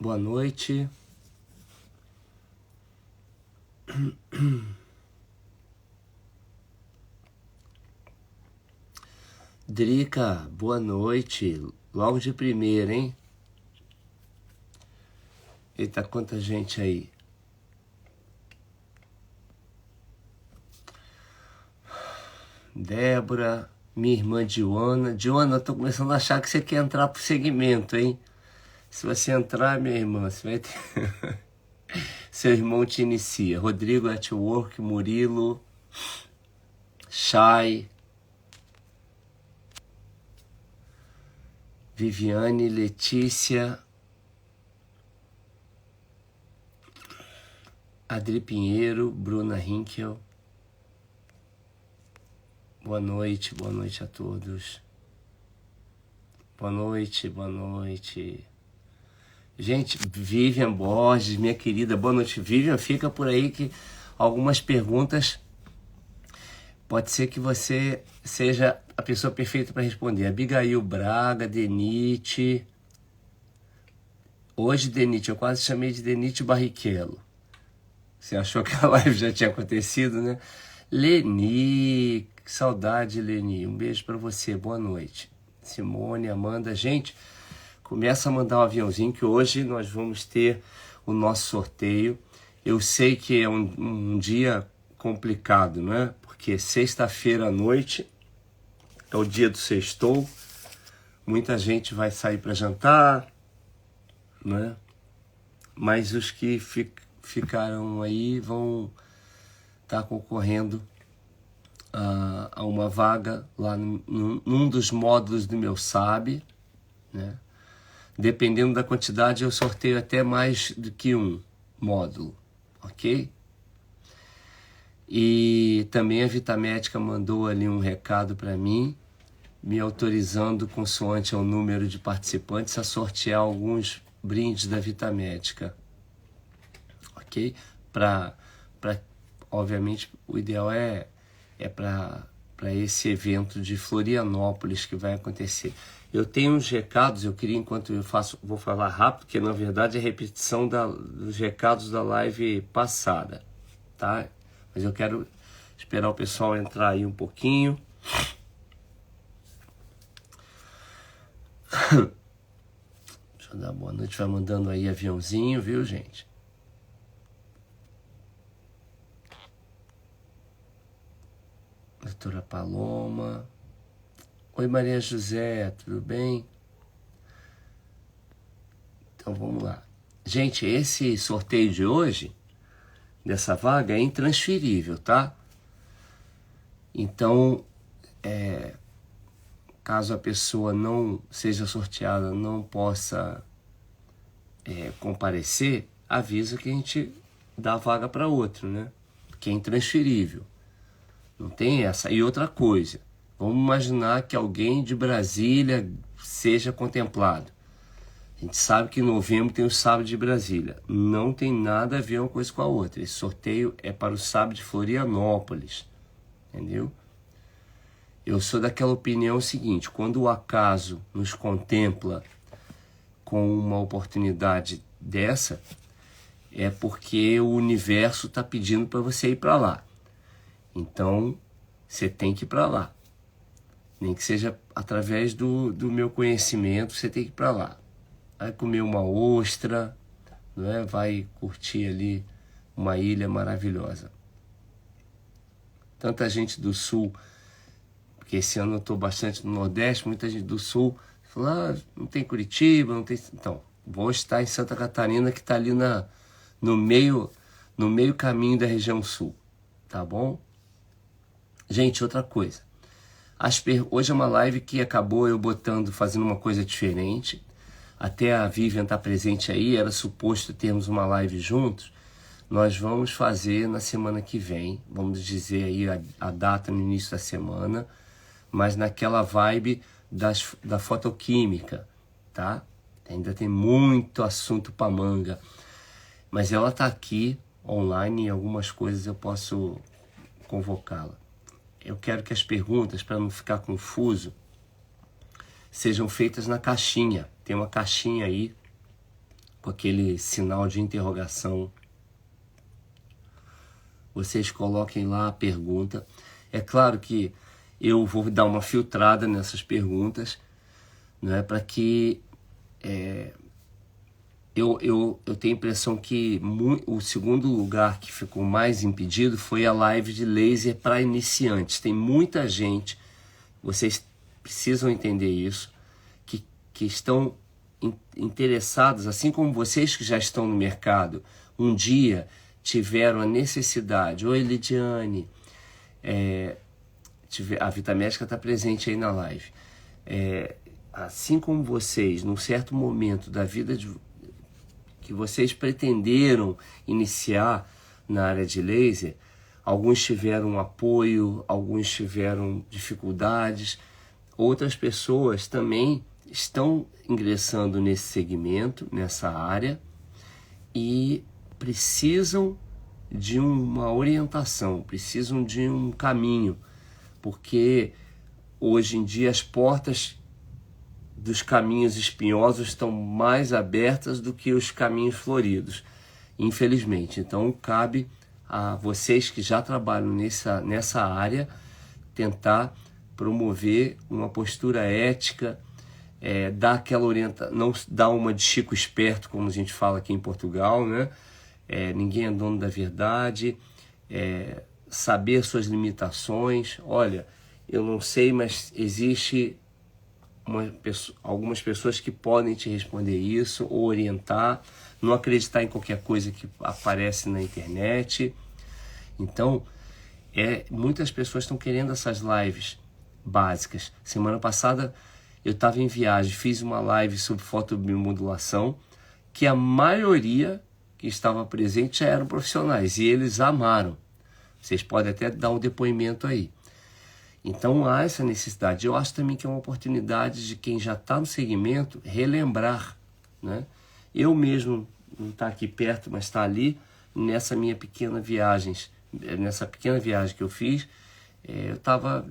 Boa noite. Drica, boa noite. Logo de primeira, hein? Eita, quanta gente aí. Débora, minha irmã Diana. Diana, eu tô começando a achar que você quer entrar pro segmento, hein? Se você entrar, minha irmã, você vai ter... Seu irmão te inicia. Rodrigo at Work, Murilo, Chay, Viviane, Letícia, Adri Pinheiro, Bruna Hinkel. Boa noite a todos. Boa noite. Gente, Vivian Borges, minha querida, boa noite. Vivian, fica por aí que algumas perguntas pode ser que você seja a pessoa perfeita para responder. Abigail Braga, Denite. Hoje, Denite, eu quase chamei de Denite Barrichello. Você achou que a live já tinha acontecido, né? Leni, que saudade, Leni. Um beijo para você, boa noite. Simone, Amanda. Gente, começa a mandar um aviãozinho que hoje nós vamos ter o nosso sorteio. Eu sei que é um dia complicado, não é? Porque sexta-feira à noite é o dia do sextou. Muita gente vai sair para jantar, não é? Mas os que ficaram aí vão estar concorrendo a uma vaga lá num dos módulos do meu SAB, né? Dependendo da quantidade, eu sorteio até mais do que um módulo, ok? E também a Vitamédica mandou ali um recado para mim, me autorizando, consoante ao número de participantes, a sortear alguns brindes da Vitamédica, ok? Obviamente, o ideal é para esse evento de Florianópolis que vai acontecer. Eu tenho uns recados, eu queria, enquanto eu vou falar rápido, que na verdade é repetição dos recados da live passada, tá? Mas eu quero esperar o pessoal entrar aí um pouquinho. Deixa eu dar boa noite, vai mandando aí aviãozinho, viu, gente? Doutora Paloma. Oi, Maria José, tudo bem? Então vamos lá. Gente, esse sorteio de hoje, dessa vaga, é intransferível, tá? Então, caso a pessoa não seja sorteada, não possa comparecer, avisa que a gente dá a vaga para outro, né? Que é intransferível. Não tem essa. E outra coisa, vamos imaginar que alguém de Brasília seja contemplado. A gente sabe que em novembro tem o SAB de Brasília. Não tem nada a ver uma coisa com a outra. Esse sorteio é para o SAB de Florianópolis. Entendeu? Eu sou daquela opinião seguinte: quando o acaso nos contempla com uma oportunidade dessa, é porque o universo está pedindo para você ir para lá. Então, você tem que ir para lá. Nem que seja através do meu conhecimento, você tem que ir para lá. Vai comer uma ostra, não é? Vai curtir ali uma ilha maravilhosa. Tanta gente do Sul, porque esse ano eu estou bastante no Nordeste, muita gente do Sul fala, não tem Curitiba, não tem... Então, vou estar em Santa Catarina, que está ali no meio caminho da região Sul, tá bom? Gente, outra coisa. Hoje é uma live que acabou eu fazendo uma coisa diferente. Até a Vivian está presente aí, era suposto termos uma live juntos. Nós vamos fazer na semana que vem, vamos dizer aí a data no início da semana, mas naquela vibe da fotoquímica, tá? Ainda tem muito assunto para manga, mas ela está aqui online e algumas coisas eu posso convocá-la. Eu quero que as perguntas, para não ficar confuso, sejam feitas na caixinha. Tem uma caixinha aí com aquele sinal de interrogação. Vocês coloquem lá a pergunta. É claro que eu vou dar uma filtrada nessas perguntas, não é, para que eu tenho a impressão que o segundo lugar que ficou mais impedido foi a live de laser para iniciantes. Tem muita gente, vocês precisam entender isso, que estão interessados, assim como vocês que já estão no mercado, um dia tiveram a necessidade. Oi, Lidiane, a Vitamédica está presente aí na live. Assim como vocês, num certo momento da vida que vocês pretenderam iniciar na área de laser, alguns tiveram apoio, alguns tiveram dificuldades, outras pessoas também estão ingressando nesse segmento, nessa área, e precisam de uma orientação, precisam de um caminho, porque hoje em dia as portas dos caminhos espinhosos estão mais abertas do que os caminhos floridos, infelizmente. Então cabe a vocês que já trabalham nessa área tentar promover uma postura ética, dar aquela orientação, não dar uma de Chico Esperto, como a gente fala aqui em Portugal, né? Ninguém é dono da verdade, saber suas limitações. Olha, eu não sei, mas existe algumas pessoas que podem te responder isso ou orientar, não acreditar em qualquer coisa que aparece na internet. Então, muitas pessoas estão querendo essas lives básicas. Semana passada eu estava em viagem, fiz uma live sobre fotobiomodulação, que a maioria que estava presente já eram profissionais e eles amaram. Vocês podem até dar um depoimento aí. Então há essa necessidade. Eu acho também que é uma oportunidade de quem já está no segmento relembrar, né? Eu mesmo, não está aqui perto, mas está ali, nessa pequena viagem que eu fiz, eu estava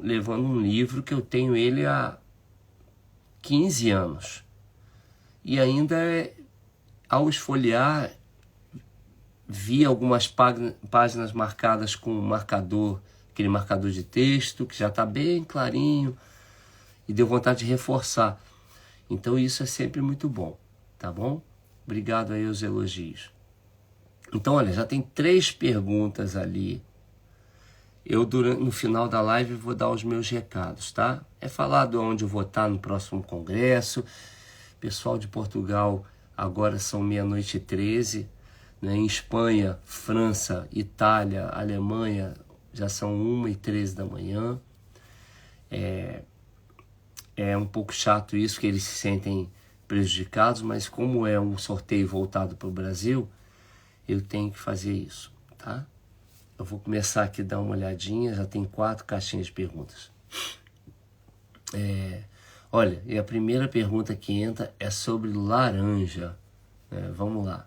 levando um livro que eu tenho ele há 15 anos. E ainda, ao esfolhear, vi algumas páginas marcadas com marcador, aquele marcador de texto, que já está bem clarinho, e deu vontade de reforçar. Então isso é sempre muito bom, tá bom? Obrigado aí aos elogios. Então, olha, já tem 3 perguntas ali. Eu, no final da live, vou dar os meus recados, tá? Falar de onde eu vou estar no próximo congresso. Pessoal de Portugal, agora são 00:13, né? Em Espanha, França, Itália, Alemanha, já são 1:13 da manhã. É um pouco chato isso, que eles se sentem prejudicados, mas como é um sorteio voltado para o Brasil, eu tenho que fazer isso, tá? Eu vou começar aqui a dar uma olhadinha, já tem 4 caixinhas de perguntas. Olha, e a primeira pergunta que entra é sobre laranja. Vamos lá.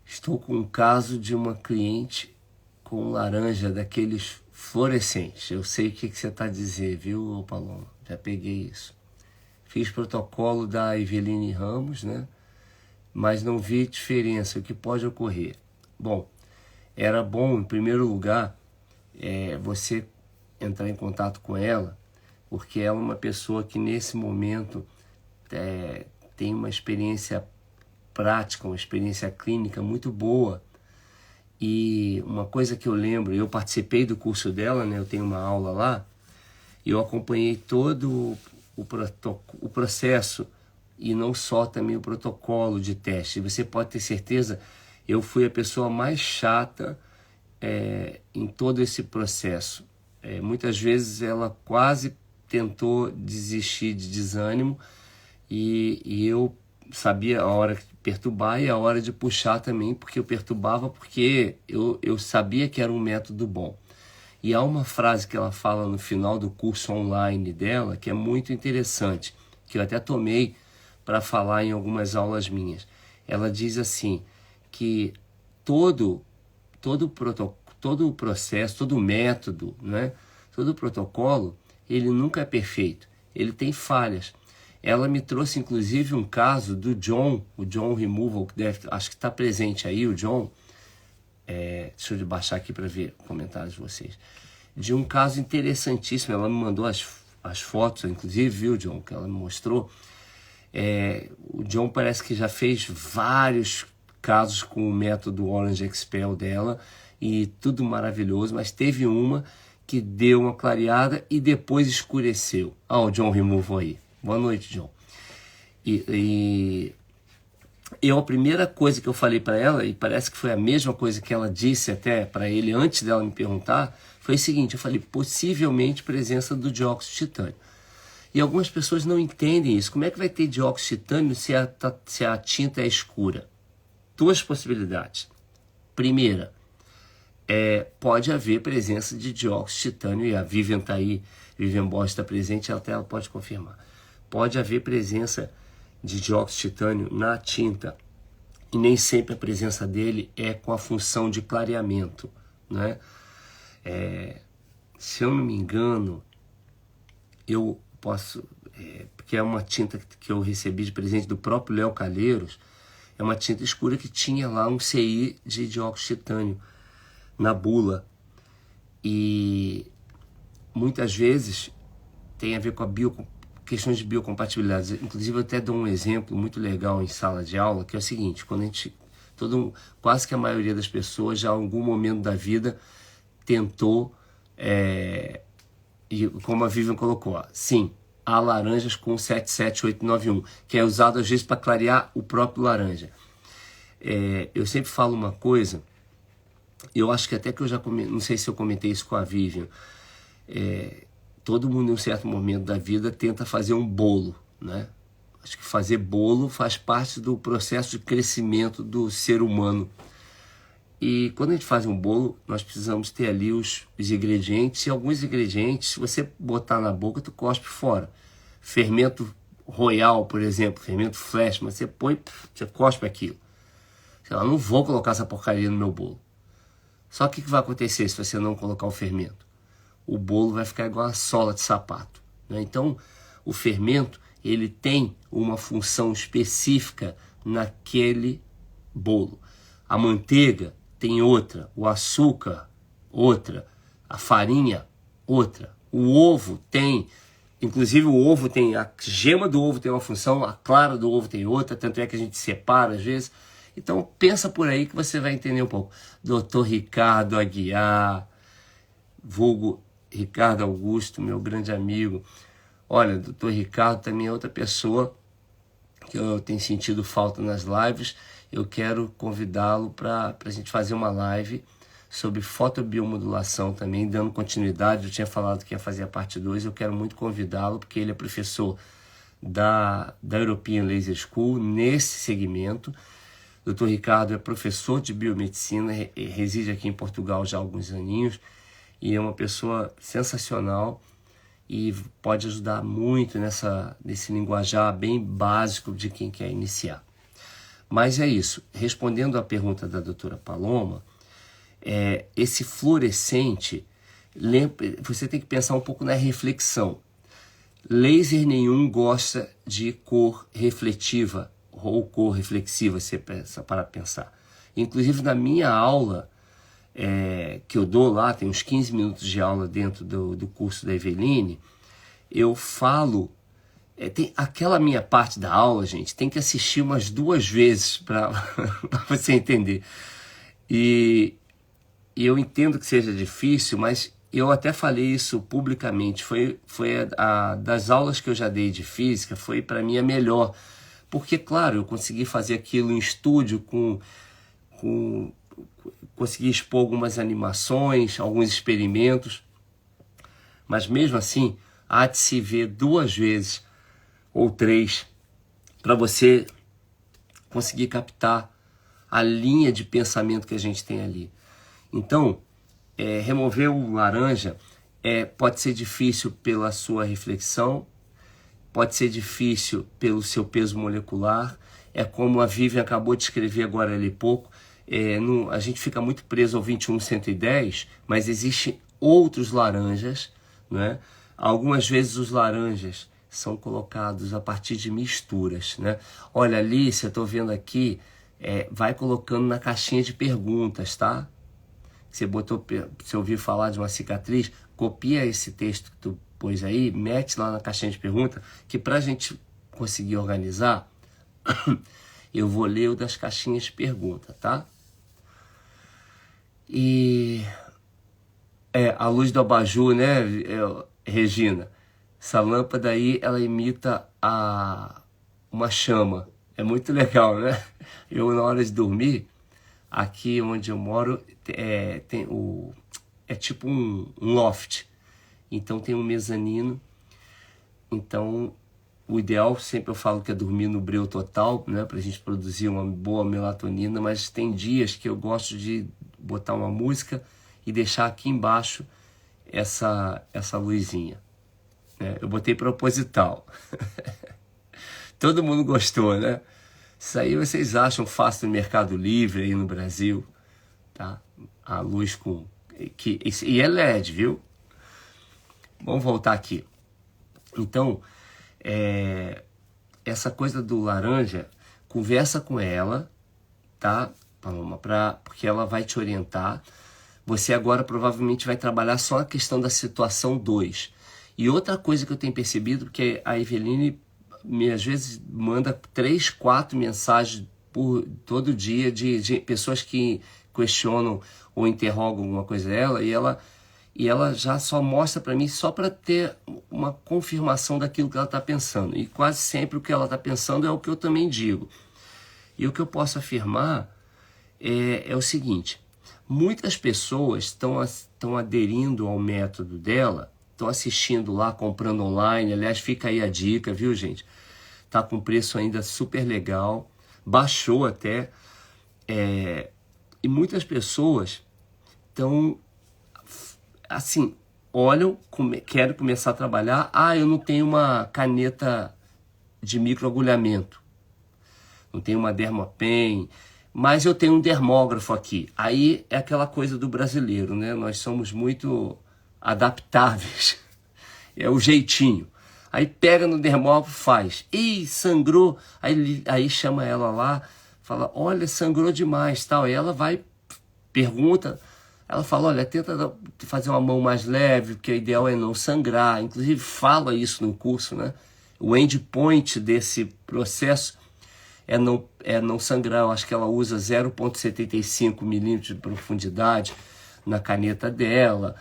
Estou com um caso de uma cliente com laranja daqueles fluorescentes. Eu sei o que você está a dizer, viu, Paloma? Já peguei isso. Fiz protocolo da Eveline Ramos, né? Mas não vi diferença, o que pode ocorrer. Bom, era bom, em primeiro lugar, você entrar em contato com ela, porque ela é uma pessoa que nesse momento tem uma experiência prática, uma experiência clínica muito boa. E uma coisa que eu lembro, eu participei do curso dela, né? Eu tenho uma aula lá, e eu acompanhei todo o processo, e não só também o protocolo de teste. Você pode ter certeza, eu fui a pessoa mais chata em todo esse processo. Muitas vezes ela quase tentou desistir de desânimo, e eu sabia a hora de perturbar e a hora de puxar também, porque eu perturbava, porque eu sabia que era um método bom. E há uma frase que ela fala no final do curso online dela, que é muito interessante, que eu até tomei para falar em algumas aulas minhas. Ela diz assim, que todo o processo, todo o método, né? Todo o protocolo, ele nunca é perfeito, ele tem falhas. Ela me trouxe, inclusive, um caso do John, o John Removal, que acho que está presente aí, o John. Deixa eu baixar aqui para ver comentários de vocês. De um caso interessantíssimo, ela me mandou as fotos, inclusive, viu, John, que ela me mostrou. O John parece que já fez vários casos com o método Orange Expel dela, e tudo maravilhoso, mas teve uma que deu uma clareada e depois escureceu. O John Removal aí. Boa noite, John. A primeira coisa que eu falei para ela, e parece que foi a mesma coisa que ela disse até para ele antes dela me perguntar, foi o seguinte: eu falei, possivelmente presença do dióxido de titânio. E algumas pessoas não entendem isso. Como é que vai ter dióxido de titânio se a tinta é escura? Duas possibilidades. Primeira, pode haver presença de dióxido de titânio, e a Vivian está aí, Vivian Bosch está presente, ela pode confirmar. Pode haver presença de dióxido de titânio na tinta, e nem sempre a presença dele é com a função de clareamento, né? Se eu não me engano, eu posso, porque é uma tinta que eu recebi de presente do próprio Léo Calheiros, é uma tinta escura que tinha lá um CI de dióxido de titânio na bula, e muitas vezes tem a ver com questões de biocompatibilidade. Inclusive eu até dou um exemplo muito legal em sala de aula, que é o seguinte: quando a gente, quase que a maioria das pessoas já em algum momento da vida tentou, e como a Vivian colocou, sim, há laranjas com 77891, que é usado às vezes para clarear o próprio laranja. Eu sempre falo uma coisa, eu acho que até que eu já comentei, não sei se eu comentei isso com a Vivian, todo mundo em um certo momento da vida tenta fazer um bolo, né? Acho que fazer bolo faz parte do processo de crescimento do ser humano. E quando a gente faz um bolo, nós precisamos ter ali os ingredientes, e alguns ingredientes, se você botar na boca, tu cospe fora. Fermento royal, por exemplo, fermento flash, mas você cospe aquilo. Sei lá, não vou colocar essa porcaria no meu bolo. Só que o que vai acontecer se você não colocar o fermento? O bolo vai ficar igual a sola de sapato, né? Então, o fermento, ele tem uma função específica naquele bolo. A manteiga tem outra, o açúcar, outra, a farinha, outra. O ovo tem, inclusive o ovo tem, a gema do ovo tem uma função, a clara do ovo tem outra, tanto é que a gente separa às vezes. Então, pensa por aí que você vai entender um pouco. Dr. Ricardo Aguiar, vulgo Ricardo Augusto, meu grande amigo. Olha, Dr. Ricardo também é outra pessoa que eu tenho sentido falta nas lives. Eu quero convidá-lo para a gente fazer uma live sobre fotobiomodulação também, dando continuidade. Eu tinha falado que ia fazer a parte 2, eu quero muito convidá-lo, porque ele é professor da European Laser School nesse segmento. Dr. Ricardo é professor de biomedicina, reside aqui em Portugal já há alguns aninhos, e é uma pessoa sensacional e pode ajudar muito nesse linguajar bem básico de quem quer iniciar. Mas é isso. Respondendo à pergunta da doutora Paloma, esse fluorescente, você tem que pensar um pouco na reflexão. Laser nenhum gosta de cor refletiva ou cor reflexiva, se pensa para pensar. Inclusive na minha aula, que eu dou lá, tem uns 15 minutos de aula dentro do curso da Eveline, eu falo, tem aquela minha parte da aula, gente, tem que assistir umas 2 vezes para você entender. E eu entendo que seja difícil, mas eu até falei isso publicamente, foi das aulas que eu já dei de física, foi para mim a melhor, porque, claro, eu consegui fazer aquilo em estúdio, consegui expor algumas animações, alguns experimentos, mas mesmo assim, há de se ver 2 vezes ou 3 para você conseguir captar a linha de pensamento que a gente tem ali. Então, remover o laranja pode ser difícil pela sua reflexão, pode ser difícil pelo seu peso molecular, como a Vivian acabou de escrever agora ali pouco, a gente fica muito preso ao 21-110, mas existem outros laranjas, né? Algumas vezes os laranjas são colocados a partir de misturas, né? Olha, Alice, eu estou vendo aqui, vai colocando na caixinha de perguntas, tá? Você ouviu falar de uma cicatriz, copia esse texto que tu pôs aí, mete lá na caixinha de perguntas, que para a gente conseguir organizar, eu vou ler o das caixinhas de pergunta, tá? E a luz do abajur, né, Regina? Essa lâmpada aí, ela imita uma chama. É muito legal, né? Eu, na hora de dormir, aqui onde eu moro, é tipo um loft. Então tem um mezanino. Então, o ideal, sempre eu falo que é dormir no breu total, né? Pra gente produzir uma boa melatonina. Mas tem dias que eu gosto de botar uma música e deixar aqui embaixo essa luzinha. Eu botei proposital. Todo mundo gostou, né? Isso aí vocês acham fácil no Mercado Livre aí no Brasil, tá? A luz e é LED, viu? Vamos voltar aqui. Então, essa coisa do laranja, conversa com ela, tá, Paloma? Porque ela vai te orientar. Você agora provavelmente vai trabalhar só a questão da situação 2. E outra coisa que eu tenho percebido, porque a Eveline às vezes manda 3, 4 mensagens por todo dia de pessoas que questionam ou interrogam alguma coisa dela, e ela já só mostra para mim só para ter uma confirmação daquilo que ela está pensando. E quase sempre o que ela está pensando é o que eu também digo. E o que eu posso afirmar é o seguinte: muitas pessoas estão aderindo ao método dela, estão assistindo lá, comprando online. Aliás, fica aí a dica, viu, gente? Tá com preço ainda super legal, baixou até. E muitas pessoas estão, assim, olham, querem começar a trabalhar. Eu não tenho uma caneta de microagulhamento, não tenho uma Dermapen, mas eu tenho um dermógrafo aqui. Aí é aquela coisa do brasileiro, né? Nós somos muito adaptáveis. É o jeitinho. Aí pega no dermógrafo, faz. Ih, sangrou. Aí chama ela lá, fala, olha, sangrou demais, tal. Aí ela vai, pergunta, ela fala, olha, tenta fazer uma mão mais leve, porque o ideal é não sangrar. Inclusive fala isso no curso, né? O endpoint desse processo é não sangrar. Eu acho que ela usa 0,75 milímetros de profundidade na caneta dela.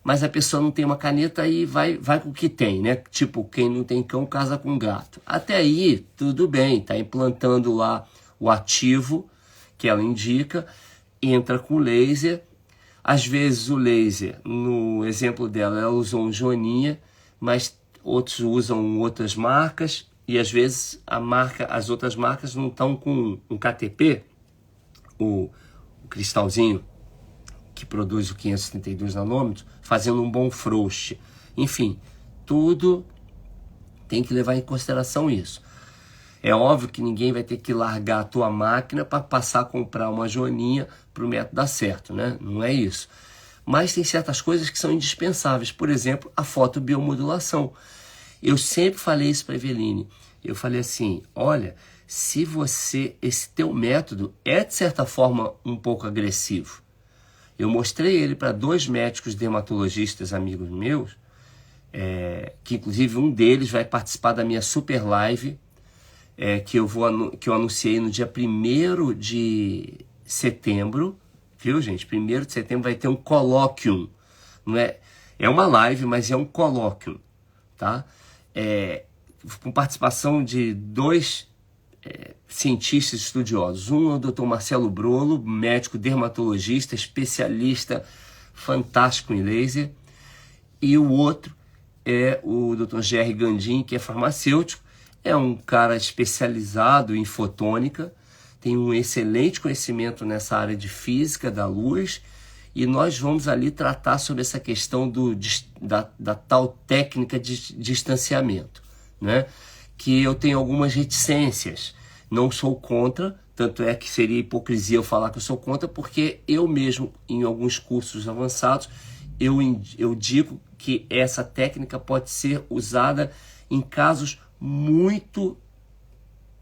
Mas a pessoa não tem uma caneta e vai com o que tem, né? Tipo, quem não tem cão casa com gato. Até aí, tudo bem, tá implantando lá o ativo que ela indica, entra com laser. Às vezes o laser, no exemplo dela, ela usou um Joaninha, mas outros usam outras marcas, e às vezes as outras marcas não estão com um KTP, o cristalzinho, que produz o 532 nanômetros, fazendo um bom frouxe. Enfim, tudo tem que levar em consideração isso. É óbvio que ninguém vai ter que largar a tua máquina para passar a comprar uma Joaninha para o método dar certo, né? Não é isso. Mas tem certas coisas que são indispensáveis. Por exemplo, a fotobiomodulação. Eu sempre falei isso para a Eveline. Eu falei assim, olha, se esse teu método é de certa forma um pouco agressivo. Eu mostrei ele para 2 médicos dermatologistas amigos meus, que inclusive um deles vai participar da minha super live, que eu anunciei no dia 1º de setembro, viu, gente? 1º de setembro vai ter um colóquio, não é uma live, mas é um colóquio, tá? Com participação de 2 cientistas estudiosos. Um é o Dr. Marcelo Brolo, médico dermatologista, especialista fantástico em laser, e o outro é o Dr. Jerry Gandin, que é farmacêutico, é um cara especializado em fotônica, tem um excelente conhecimento nessa área de física da luz, e nós vamos ali tratar sobre essa questão da tal técnica de distanciamento, né? Que eu tenho algumas reticências, não sou contra, tanto é que seria hipocrisia eu falar que eu sou contra, porque eu mesmo, em alguns cursos avançados, eu digo que essa técnica pode ser usada em casos muito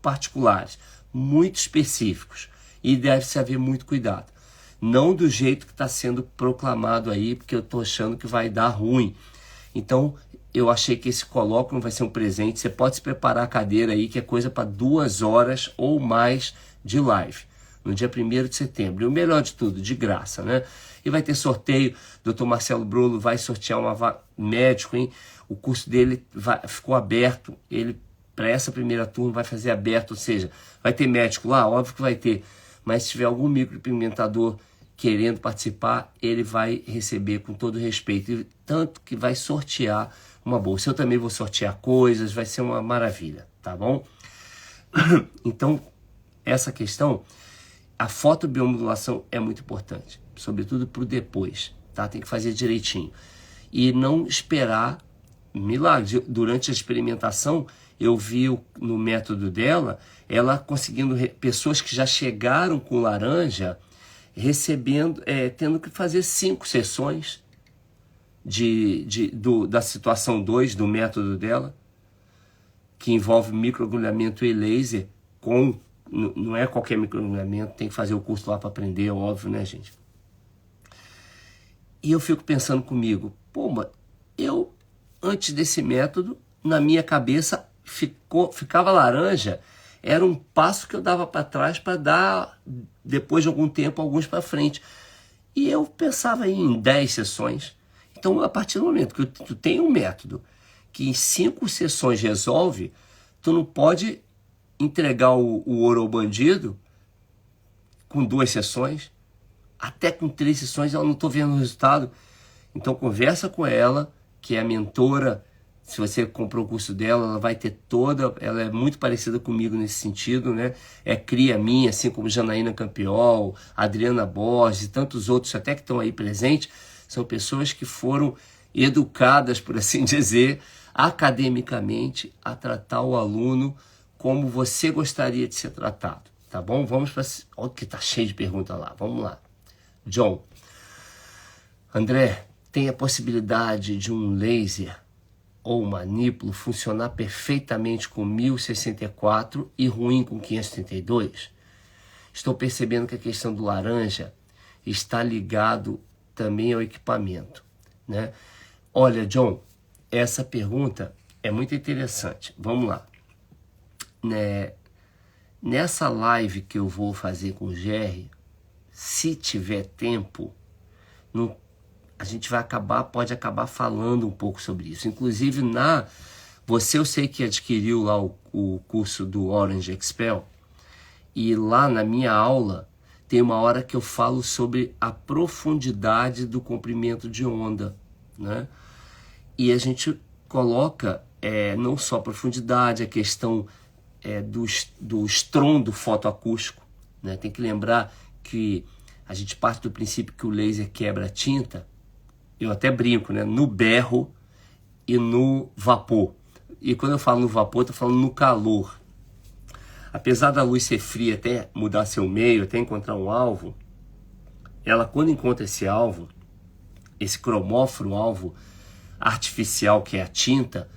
particulares, muito específicos, e deve-se haver muito cuidado. Não do jeito que está sendo proclamado aí, porque eu estou achando que vai dar ruim. Então, eu achei que esse colóquio vai ser um presente. Você pode se preparar a cadeira aí, que é coisa para 2 horas ou mais de live, no dia 1º de setembro. E o melhor de tudo, de graça, né? E vai ter sorteio. Dr. Marcelo Brulo vai sortear médico, hein? O curso dele ficou aberto. Ele, para essa primeira turma, vai fazer aberto, ou seja, vai ter médico lá? Óbvio que vai ter. Mas se tiver algum micropigmentador querendo participar, ele vai receber com todo respeito. E tanto que vai sortear uma bolsa. Eu também vou sortear coisas, vai ser uma maravilha, tá bom? Então, essa questão, a fotobiomodulação é muito importante, sobretudo para o depois, tá? Tem que fazer direitinho. E não esperar milagre. Durante a experimentação, eu vi no método dela, ela conseguindo, pessoas que já chegaram com laranja, recebendo, tendo que fazer 5 sessões da situação 2 do método dela, que envolve microagulhamento e laser, não é qualquer microagulhamento, tem que fazer o curso lá para aprender, é óbvio, né, gente? E eu fico pensando comigo, pô, mas eu, antes desse método, na minha cabeça, ficava laranja, era um passo que eu dava para trás para dar, depois de algum tempo, alguns para frente. E eu pensava em 10 sessões. Então, a partir do momento que tu tem um método que em 5 sessões resolve, tu não pode entregar o ouro ao bandido com 2 sessões, até com 3 sessões eu não estou vendo o resultado. Então, conversa com ela, que é a mentora. Se você comprou o curso dela, ela vai ter ela é muito parecida comigo nesse sentido, né? É cria minha, assim como Janaína Campiol, Adriana Borges e tantos outros até que estão aí presentes, são pessoas que foram educadas, por assim dizer, academicamente, a tratar o aluno como você gostaria de ser tratado, tá bom? Vamos para... Olha que tá cheio de perguntas lá, vamos lá. John, André, tem a possibilidade de um laser ou manípulo funcionar perfeitamente com 1064 e ruim com 532? Estou percebendo que a questão do laranja está ligado também ao equipamento, né? Olha, John, essa pergunta é muito interessante. Vamos lá. Nessa live que eu vou fazer com o Jerry, se tiver tempo, a gente pode acabar falando um pouco sobre isso. Inclusive, eu sei que adquiriu lá o curso do Orange Expel, e lá na minha aula tem uma hora que eu falo sobre a profundidade do comprimento de onda, né? E a gente coloca não só a profundidade, a questão do estrondo fotoacústico, né? Tem que lembrar que a gente parte do princípio que o laser quebra a tinta. Eu até brinco, né? No berro e no vapor. E quando eu falo no vapor, eu estou falando no calor. Apesar da luz ser fria, até mudar seu meio, até encontrar um alvo, ela, quando encontra esse alvo, esse cromóforo, alvo artificial, que é a tinta,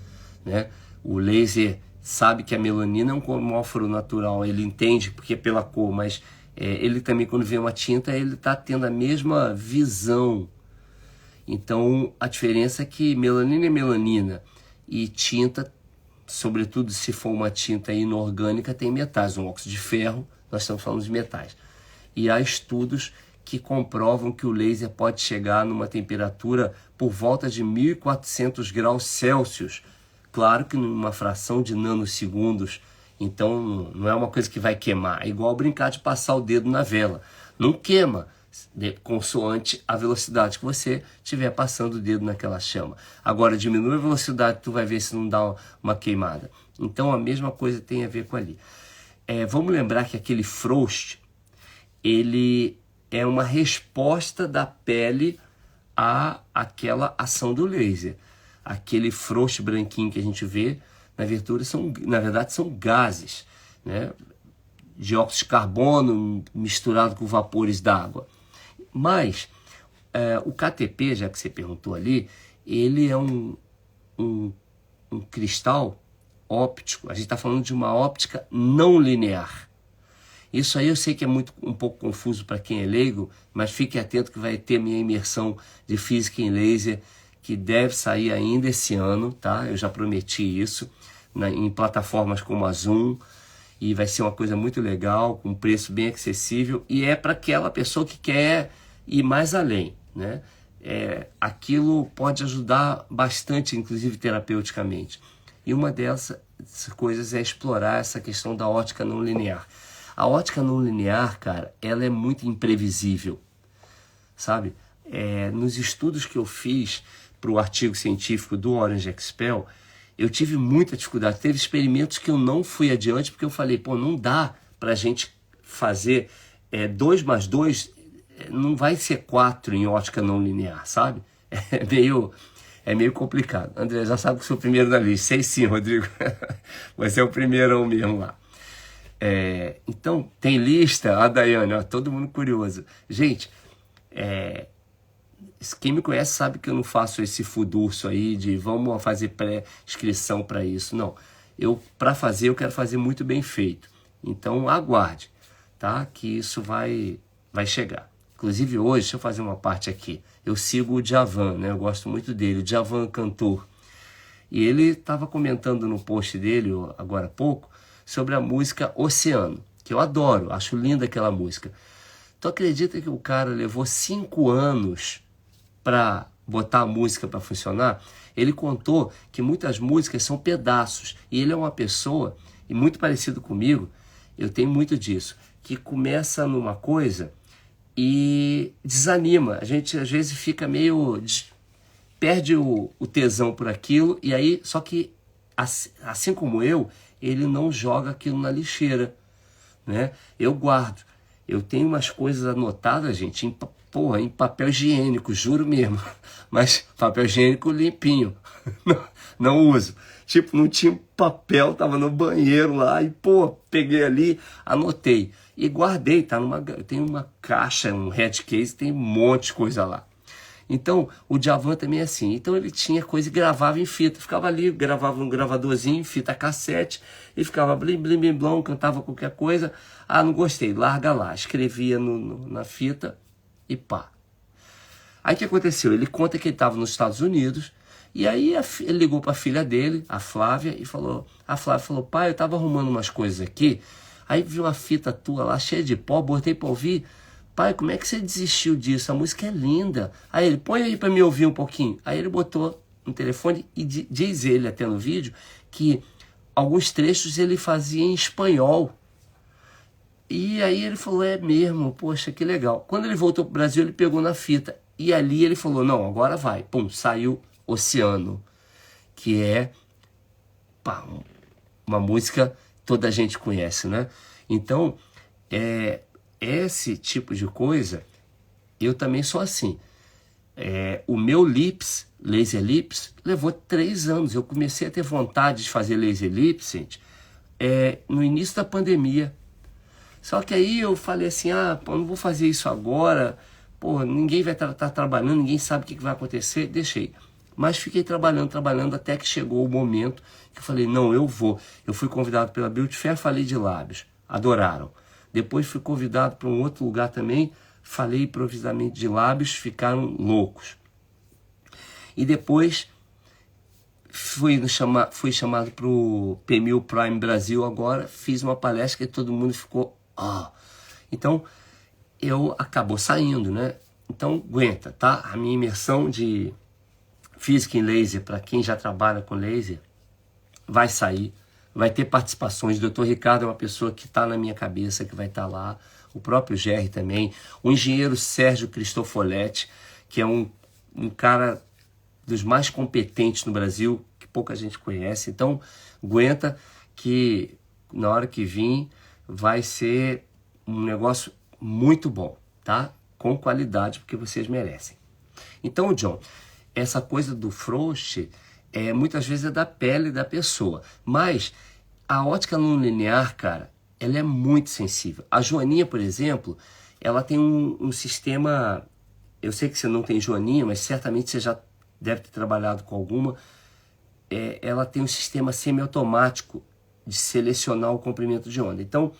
né? O laser sabe que a melanina é um cromóforo natural, ele entende porque é pela cor, mas ele também, quando vê uma tinta, ele está tendo a mesma visão. Então, a diferença é que melanina é melanina e tinta, sobretudo se for uma tinta inorgânica, tem metais. Um óxido de ferro, nós estamos falando de metais. E há estudos que comprovam que o laser pode chegar numa temperatura por volta de 1400 graus Celsius. Claro que numa fração de nanosegundos, então não é uma coisa que vai queimar. É igual brincar de passar o dedo na vela. Não queima, consoante a velocidade que você estiver passando o dedo naquela chama. Agora, diminui a velocidade, tu vai ver se não dá uma queimada. Então, a mesma coisa tem a ver com ali. Vamos lembrar que aquele frost, ele é uma resposta da pele a aquela ação do laser. Aquele frost branquinho que a gente vê, na verdade, são gases, né? Dióxido de carbono misturado com vapores d'água. Mas o KTP, já que você perguntou ali, ele é um um cristal óptico, a gente está falando de uma óptica não linear. Isso aí eu sei que é um pouco confuso para quem é leigo, mas fique atento que vai ter minha imersão de física em laser, que deve sair ainda esse ano, tá? Eu já prometi isso, em plataformas como a Zoom, e vai ser uma coisa muito legal, com um preço bem acessível, e é para aquela pessoa que quer ir mais além, né? Aquilo pode ajudar bastante, inclusive terapeuticamente. E uma dessas coisas é explorar essa questão da ótica não linear. A ótica não linear, cara, ela é muito imprevisível, sabe? Nos estudos que eu fiz para o artigo científico do Orange Expel, eu tive muita dificuldade. Teve experimentos que eu não fui adiante, porque eu falei, pô, não dá para a gente fazer 2 mais 2, não vai ser 4 em ótica não linear, sabe? É meio complicado. André, já sabe que sou o primeiro da lista. Sei sim, Rodrigo. Você é o primeiro mesmo lá. Então, tem lista? A Daiane, ó, todo mundo curioso. Gente, quem me conhece sabe que eu não faço esse furdurço aí de vamos fazer pré-inscrição para isso. Não, para fazer, eu quero fazer muito bem feito. Então, aguarde, tá? Que isso vai chegar. Inclusive hoje, deixa eu fazer uma parte aqui. Eu sigo o Djavan, né? Eu gosto muito dele, o Djavan cantor. E ele estava comentando no post dele, agora há pouco, sobre a música Oceano, que eu adoro, acho linda aquela música. Tu acredita que o cara levou 5 anos para botar a música para funcionar? Ele contou que muitas músicas são pedaços, e ele é uma pessoa, e muito parecido comigo, eu tenho muito disso, que começa numa coisa e desanima. A gente às vezes fica meio... perde o tesão por aquilo, e aí, só que assim como ele não joga aquilo na lixeira, né? Eu guardo. Eu tenho umas coisas anotadas, gente, em papel higiênico, juro mesmo. Mas papel higiênico limpinho. Não uso. Tipo, não tinha papel, tava no banheiro lá e, peguei ali, anotei. E guardei, tem uma caixa, um headcase, tem um monte de coisa lá. Então, o Djavan também é assim. Então, ele tinha coisa e gravava em fita. Ficava ali, gravava num gravadorzinho, fita cassete, e ficava blim, blim, blim, blom, cantava qualquer coisa. Ah, não gostei, larga lá. Escrevia na fita e pá. Aí, o que aconteceu? Ele conta que ele estava nos Estados Unidos, e aí ele ligou para a filha dele, a Flávia, e a Flávia falou, pai, eu estava arrumando umas coisas aqui, aí vi uma fita tua lá, cheia de pó, botei para ouvir. Pai, como é que você desistiu disso? A música é linda. Aí ele, põe aí para me ouvir um pouquinho. Aí ele botou no telefone e diz ele até no vídeo que alguns trechos ele fazia em espanhol. E aí ele falou, é mesmo, poxa, que legal. Quando ele voltou para o Brasil, ele pegou na fita. E ali ele falou, não, agora vai. Pum, saiu Oceano, que é uma música que toda a gente conhece, né? Então, esse tipo de coisa, eu também sou assim. O meu lips, laser lips, levou 3 anos. Eu comecei a ter vontade de fazer laser lips, gente, no início da pandemia. Só que aí eu falei assim, não vou fazer isso agora, ninguém vai estar trabalhando, ninguém sabe o que vai acontecer, deixei. Mas fiquei trabalhando, até que chegou o momento que eu falei, não, eu vou. Eu fui convidado pela Beauty Fair, falei de lábios, adoraram. Depois fui convidado para um outro lugar também, falei improvisadamente de lábios, ficaram loucos. E depois fui chamado para o PMU Prime Brasil agora, fiz uma palestra que todo mundo ficou... Então, acabou saindo, né? Então, aguenta, tá? A minha imersão de física em laser, para quem já trabalha com laser, vai sair. Vai ter participações. O Dr. Ricardo é uma pessoa que está na minha cabeça, que vai estar lá. O próprio Gerry também. O engenheiro Sérgio Cristofoletti, que é um cara dos mais competentes no Brasil, que pouca gente conhece. Então, aguenta que na hora que vir vai ser um negócio muito bom, tá? Com qualidade, porque vocês merecem. Então, John, essa coisa do frouxe, muitas vezes é da pele da pessoa. Mas a ótica não linear, cara, ela é muito sensível. A Joaninha, por exemplo, ela tem um sistema... Eu sei que você não tem Joaninha, mas certamente você já deve ter trabalhado com alguma. ela tem um sistema semiautomático de selecionar o comprimento de onda. Então,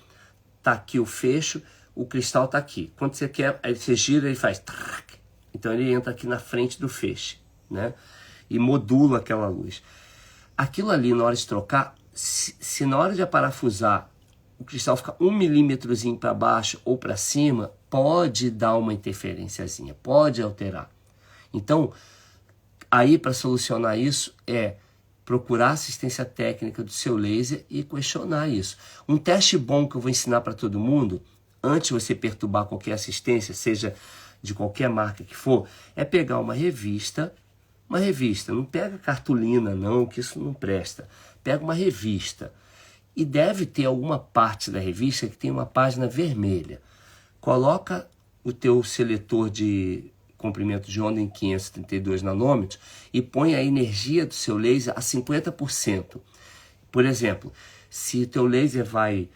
tá aqui o fecho, o cristal tá aqui. Quando você quer, aí você gira, ele faz... Então, ele entra aqui na frente do feixe, né? E modula aquela luz. Aquilo ali, na hora de trocar, se na hora de aparafusar, o cristal fica 1 milímetrozinho para baixo ou para cima, pode dar uma interferenciazinha, pode alterar. Então, aí para solucionar isso procurar assistência técnica do seu laser e questionar isso. Um teste bom que eu vou ensinar para todo mundo, antes de você perturbar qualquer assistência, seja de qualquer marca que for, é pegar uma revista, não pega cartolina não, que isso não presta. Pega uma revista e deve ter alguma parte da revista que tem uma página vermelha. Coloca o teu seletor de comprimento de onda em 532 nanômetros e põe a energia do seu laser a 50%. Por exemplo, se o teu laser vai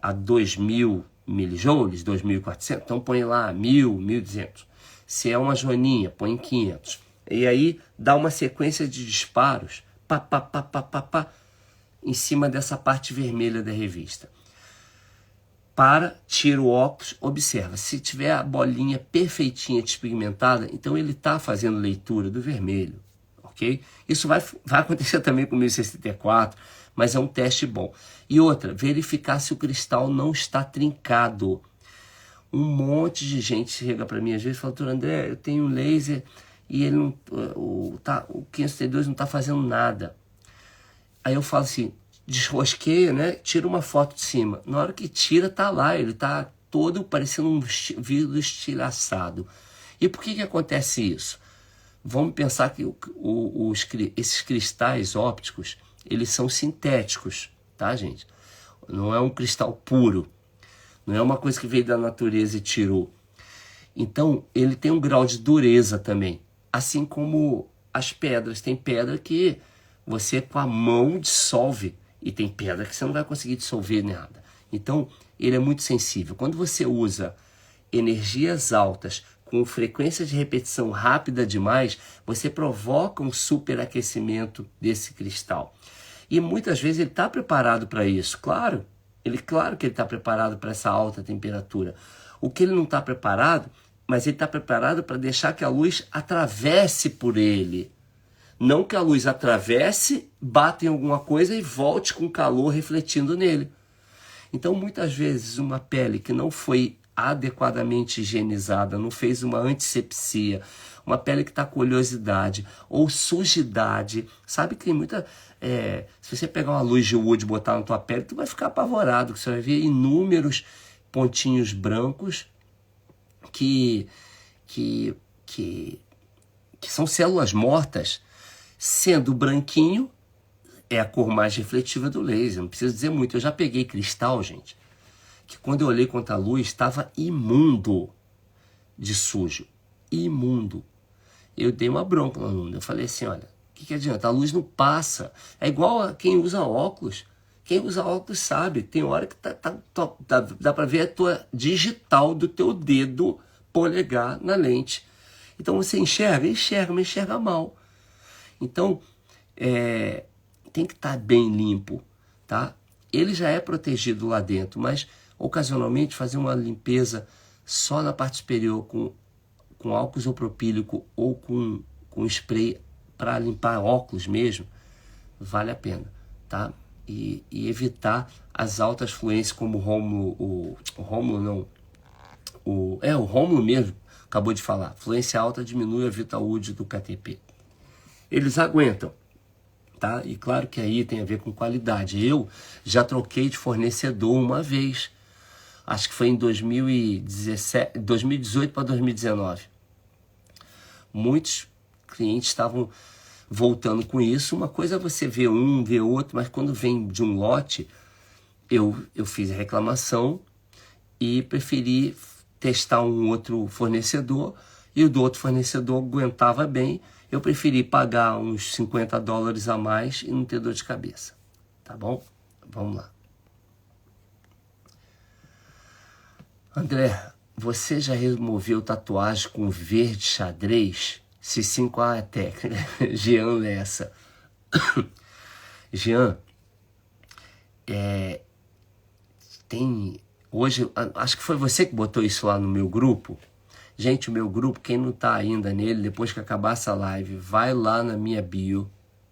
a 2.000 milijoules, 2.400, então põe lá 1.000, 1.200. Se é uma joaninha, põe em 500. E aí dá uma sequência de disparos, em cima dessa parte vermelha da revista. Tira o óculos, observa. Se tiver a bolinha perfeitinha despigmentada, então ele está fazendo leitura do vermelho, ok? Isso vai acontecer também com o 1064, mas é um teste bom. E outra, verificar se o cristal não está trincado. Um monte de gente chega para mim às vezes e fala: doutor André, eu tenho um laser e ele não, o 532 não está fazendo nada. Aí eu falo assim, desrosqueia, né? Tira uma foto de cima. Na hora que tira, tá lá, ele tá todo parecendo um vidro estilhaçado. E por que acontece isso? Vamos pensar que esses cristais ópticos, eles são sintéticos, tá, gente? Não é um cristal puro. Não é uma coisa que veio da natureza e tirou. Então, ele tem um grau de dureza também. Assim como as pedras. Tem pedra que você com a mão dissolve. E tem pedra que você não vai conseguir dissolver nada. Então, ele é muito sensível. Quando você usa energias altas com frequência de repetição rápida demais, você provoca um superaquecimento desse cristal. E muitas vezes ele está preparado para isso. Claro que ele está preparado para essa alta temperatura. O que ele não está preparado, mas ele está preparado para deixar que a luz atravesse por ele. Não que a luz atravesse, bata em alguma coisa e volte com calor refletindo nele. Então, muitas vezes, uma pele que não foi adequadamente higienizada, não fez uma antisepsia, uma pele que está com oleosidade ou sujidade, sabe que tem muita... se você pegar uma luz de wood e botar na tua pele, tu vai ficar apavorado, que você vai ver inúmeros pontinhos brancos que são células mortas. Sendo branquinho, é a cor mais refletiva do laser, não preciso dizer muito. Eu já peguei cristal, gente, que quando eu olhei contra a luz, estava imundo de sujo. Imundo. Eu dei uma bronca no aluno. Eu falei assim, olha, o que adianta? A luz não passa. É igual a quem usa óculos. Quem usa óculos sabe, tem hora que dá para ver a tua digital do teu dedo polegar na lente. Então você enxerga, mas enxerga mal. Então, tem que estar bem limpo, tá? Ele já é protegido lá dentro, mas ocasionalmente fazer uma limpeza só na parte superior com álcool isopropílico ou com spray para limpar óculos mesmo, vale a pena, tá? E evitar as altas fluências como o Rômulo mesmo acabou de falar. Fluência alta diminui a vida-útil do KTP. Eles aguentam, tá? E claro que aí tem a ver com qualidade. Eu já troquei de fornecedor uma vez, acho que foi em 2018 para 2019. Muitos clientes estavam voltando com isso. Uma coisa é você ver um, ver outro, mas quando vem de um lote, eu fiz a reclamação e preferi testar um outro fornecedor, e o do outro fornecedor aguentava bem. Eu preferi pagar uns $50 a mais e não ter dor de cabeça. Tá bom? Vamos lá. André, você já removeu tatuagem com verde xadrez? Se sim, qual é a técnica? Jean Lessa. Jean, hoje, acho que foi você que botou isso lá no meu grupo. Gente, o meu grupo, quem não tá ainda nele, depois que acabar essa live, vai lá na minha bio,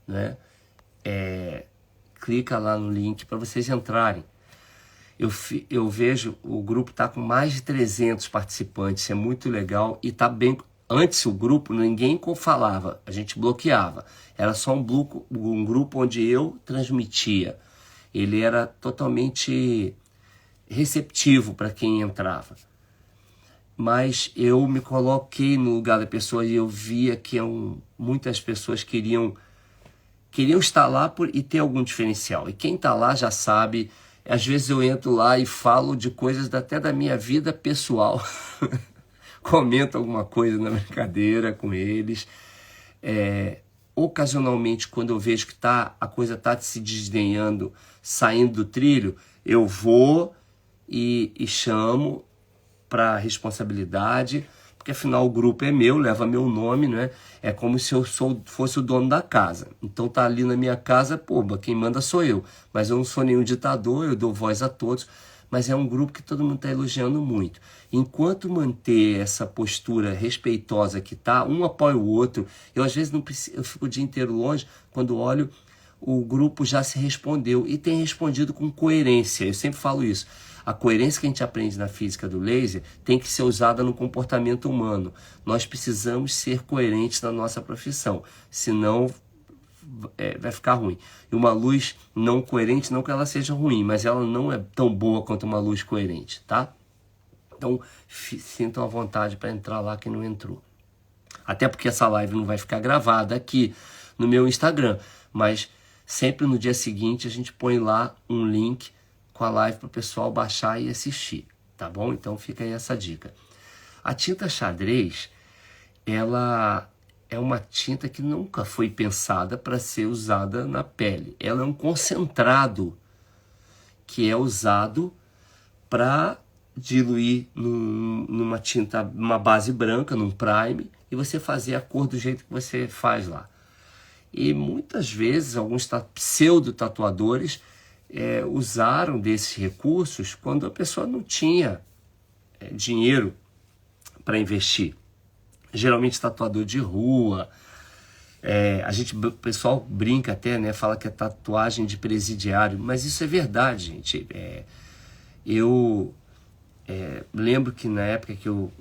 né? Clica lá no link para vocês entrarem. Eu vejo, o grupo tá com mais de 300 participantes, é muito legal e tá bem. Antes o grupo, ninguém falava, a gente bloqueava. Era só um grupo onde eu transmitia. Ele era totalmente receptivo para quem entrava. Mas eu me coloquei no lugar da pessoa e eu via que muitas pessoas queriam estar lá e ter algum diferencial. E quem está lá já sabe. Às vezes eu entro lá e falo de coisas até da minha vida pessoal. Comento alguma coisa na brincadeira com eles. Ocasionalmente, quando eu vejo que a coisa está se desdenhando, saindo do trilho, eu vou e chamo para responsabilidade, porque afinal o grupo é meu, leva meu nome, né? É como se eu fosse o dono da casa. Então tá ali na minha casa, pô, quem manda sou eu. Mas eu não sou nenhum ditador, eu dou voz a todos. Mas é um grupo que todo mundo está elogiando muito. Enquanto manter essa postura respeitosa que tá, um apoia o outro, eu às vezes não preciso, eu fico o dia inteiro longe, quando olho, o grupo já se respondeu e tem respondido com coerência. Eu sempre falo isso. A coerência que a gente aprende na física do laser tem que ser usada no comportamento humano. Nós precisamos ser coerentes na nossa profissão, senão vai ficar ruim. E uma luz não coerente, não que ela seja ruim, mas ela não é tão boa quanto uma luz coerente, tá? Então, sintam a vontade para entrar lá quem não entrou. Até porque essa live não vai ficar gravada aqui no meu Instagram, mas sempre no dia seguinte a gente põe lá um link com a live para o pessoal baixar e assistir, tá bom? Então fica aí essa dica. A tinta xadrez, ela é uma tinta que nunca foi pensada para ser usada na pele. Ela é um concentrado que é usado para diluir numa tinta, numa base branca, num prime, e você fazer a cor do jeito que você faz lá. E muitas vezes alguns pseudo-tatuadores usaram desses recursos quando a pessoa não tinha dinheiro para investir. Geralmente tatuador de rua, o pessoal brinca até, né, fala que é tatuagem de presidiário, mas isso é verdade, gente. Eu lembro que na época que eu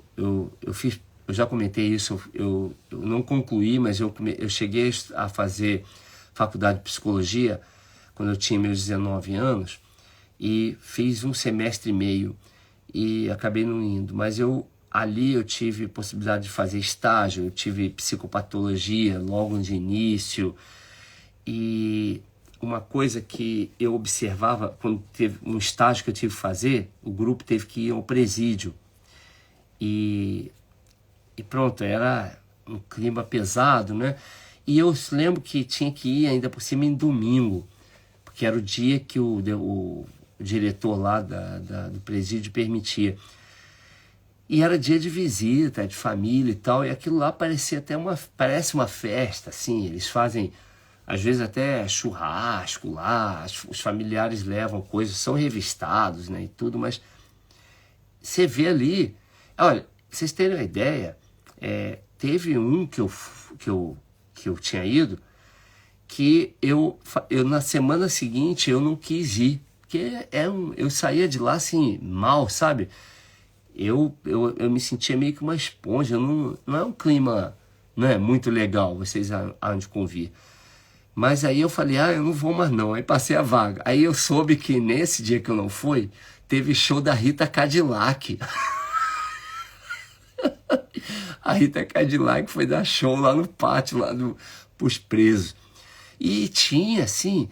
fiz, eu já comentei isso, eu não concluí, mas eu cheguei a fazer faculdade de psicologia quando eu tinha meus 19 anos, e fiz um semestre e meio e acabei não indo. Mas ali eu tive possibilidade de fazer estágio, eu tive psicopatologia logo de início. E uma coisa que eu observava, quando teve um estágio que eu tive que fazer, o grupo teve que ir ao presídio. E pronto, era um clima pesado, né? E eu lembro que tinha que ir ainda por cima em domingo, que era o dia que o diretor lá do presídio permitia. E era dia de visita, de família e tal, e aquilo lá parecia até parece uma festa, assim, eles fazem, às vezes até churrasco lá, os familiares levam coisas, são revistados, né, e tudo, mas você vê ali, olha, pra vocês terem uma ideia, teve um que eu tinha ido, que eu na semana seguinte eu não quis ir, porque eu saía de lá assim, mal, sabe? Eu me sentia meio que uma esponja, não é um clima, não é muito legal, vocês hão de convir. Mas aí eu falei, eu não vou mais não, aí passei a vaga. Aí eu soube que nesse dia que eu não fui, teve show da Rita Cadillac. A Rita Cadillac foi dar show lá no pátio, lá pros presos. E tinha, assim,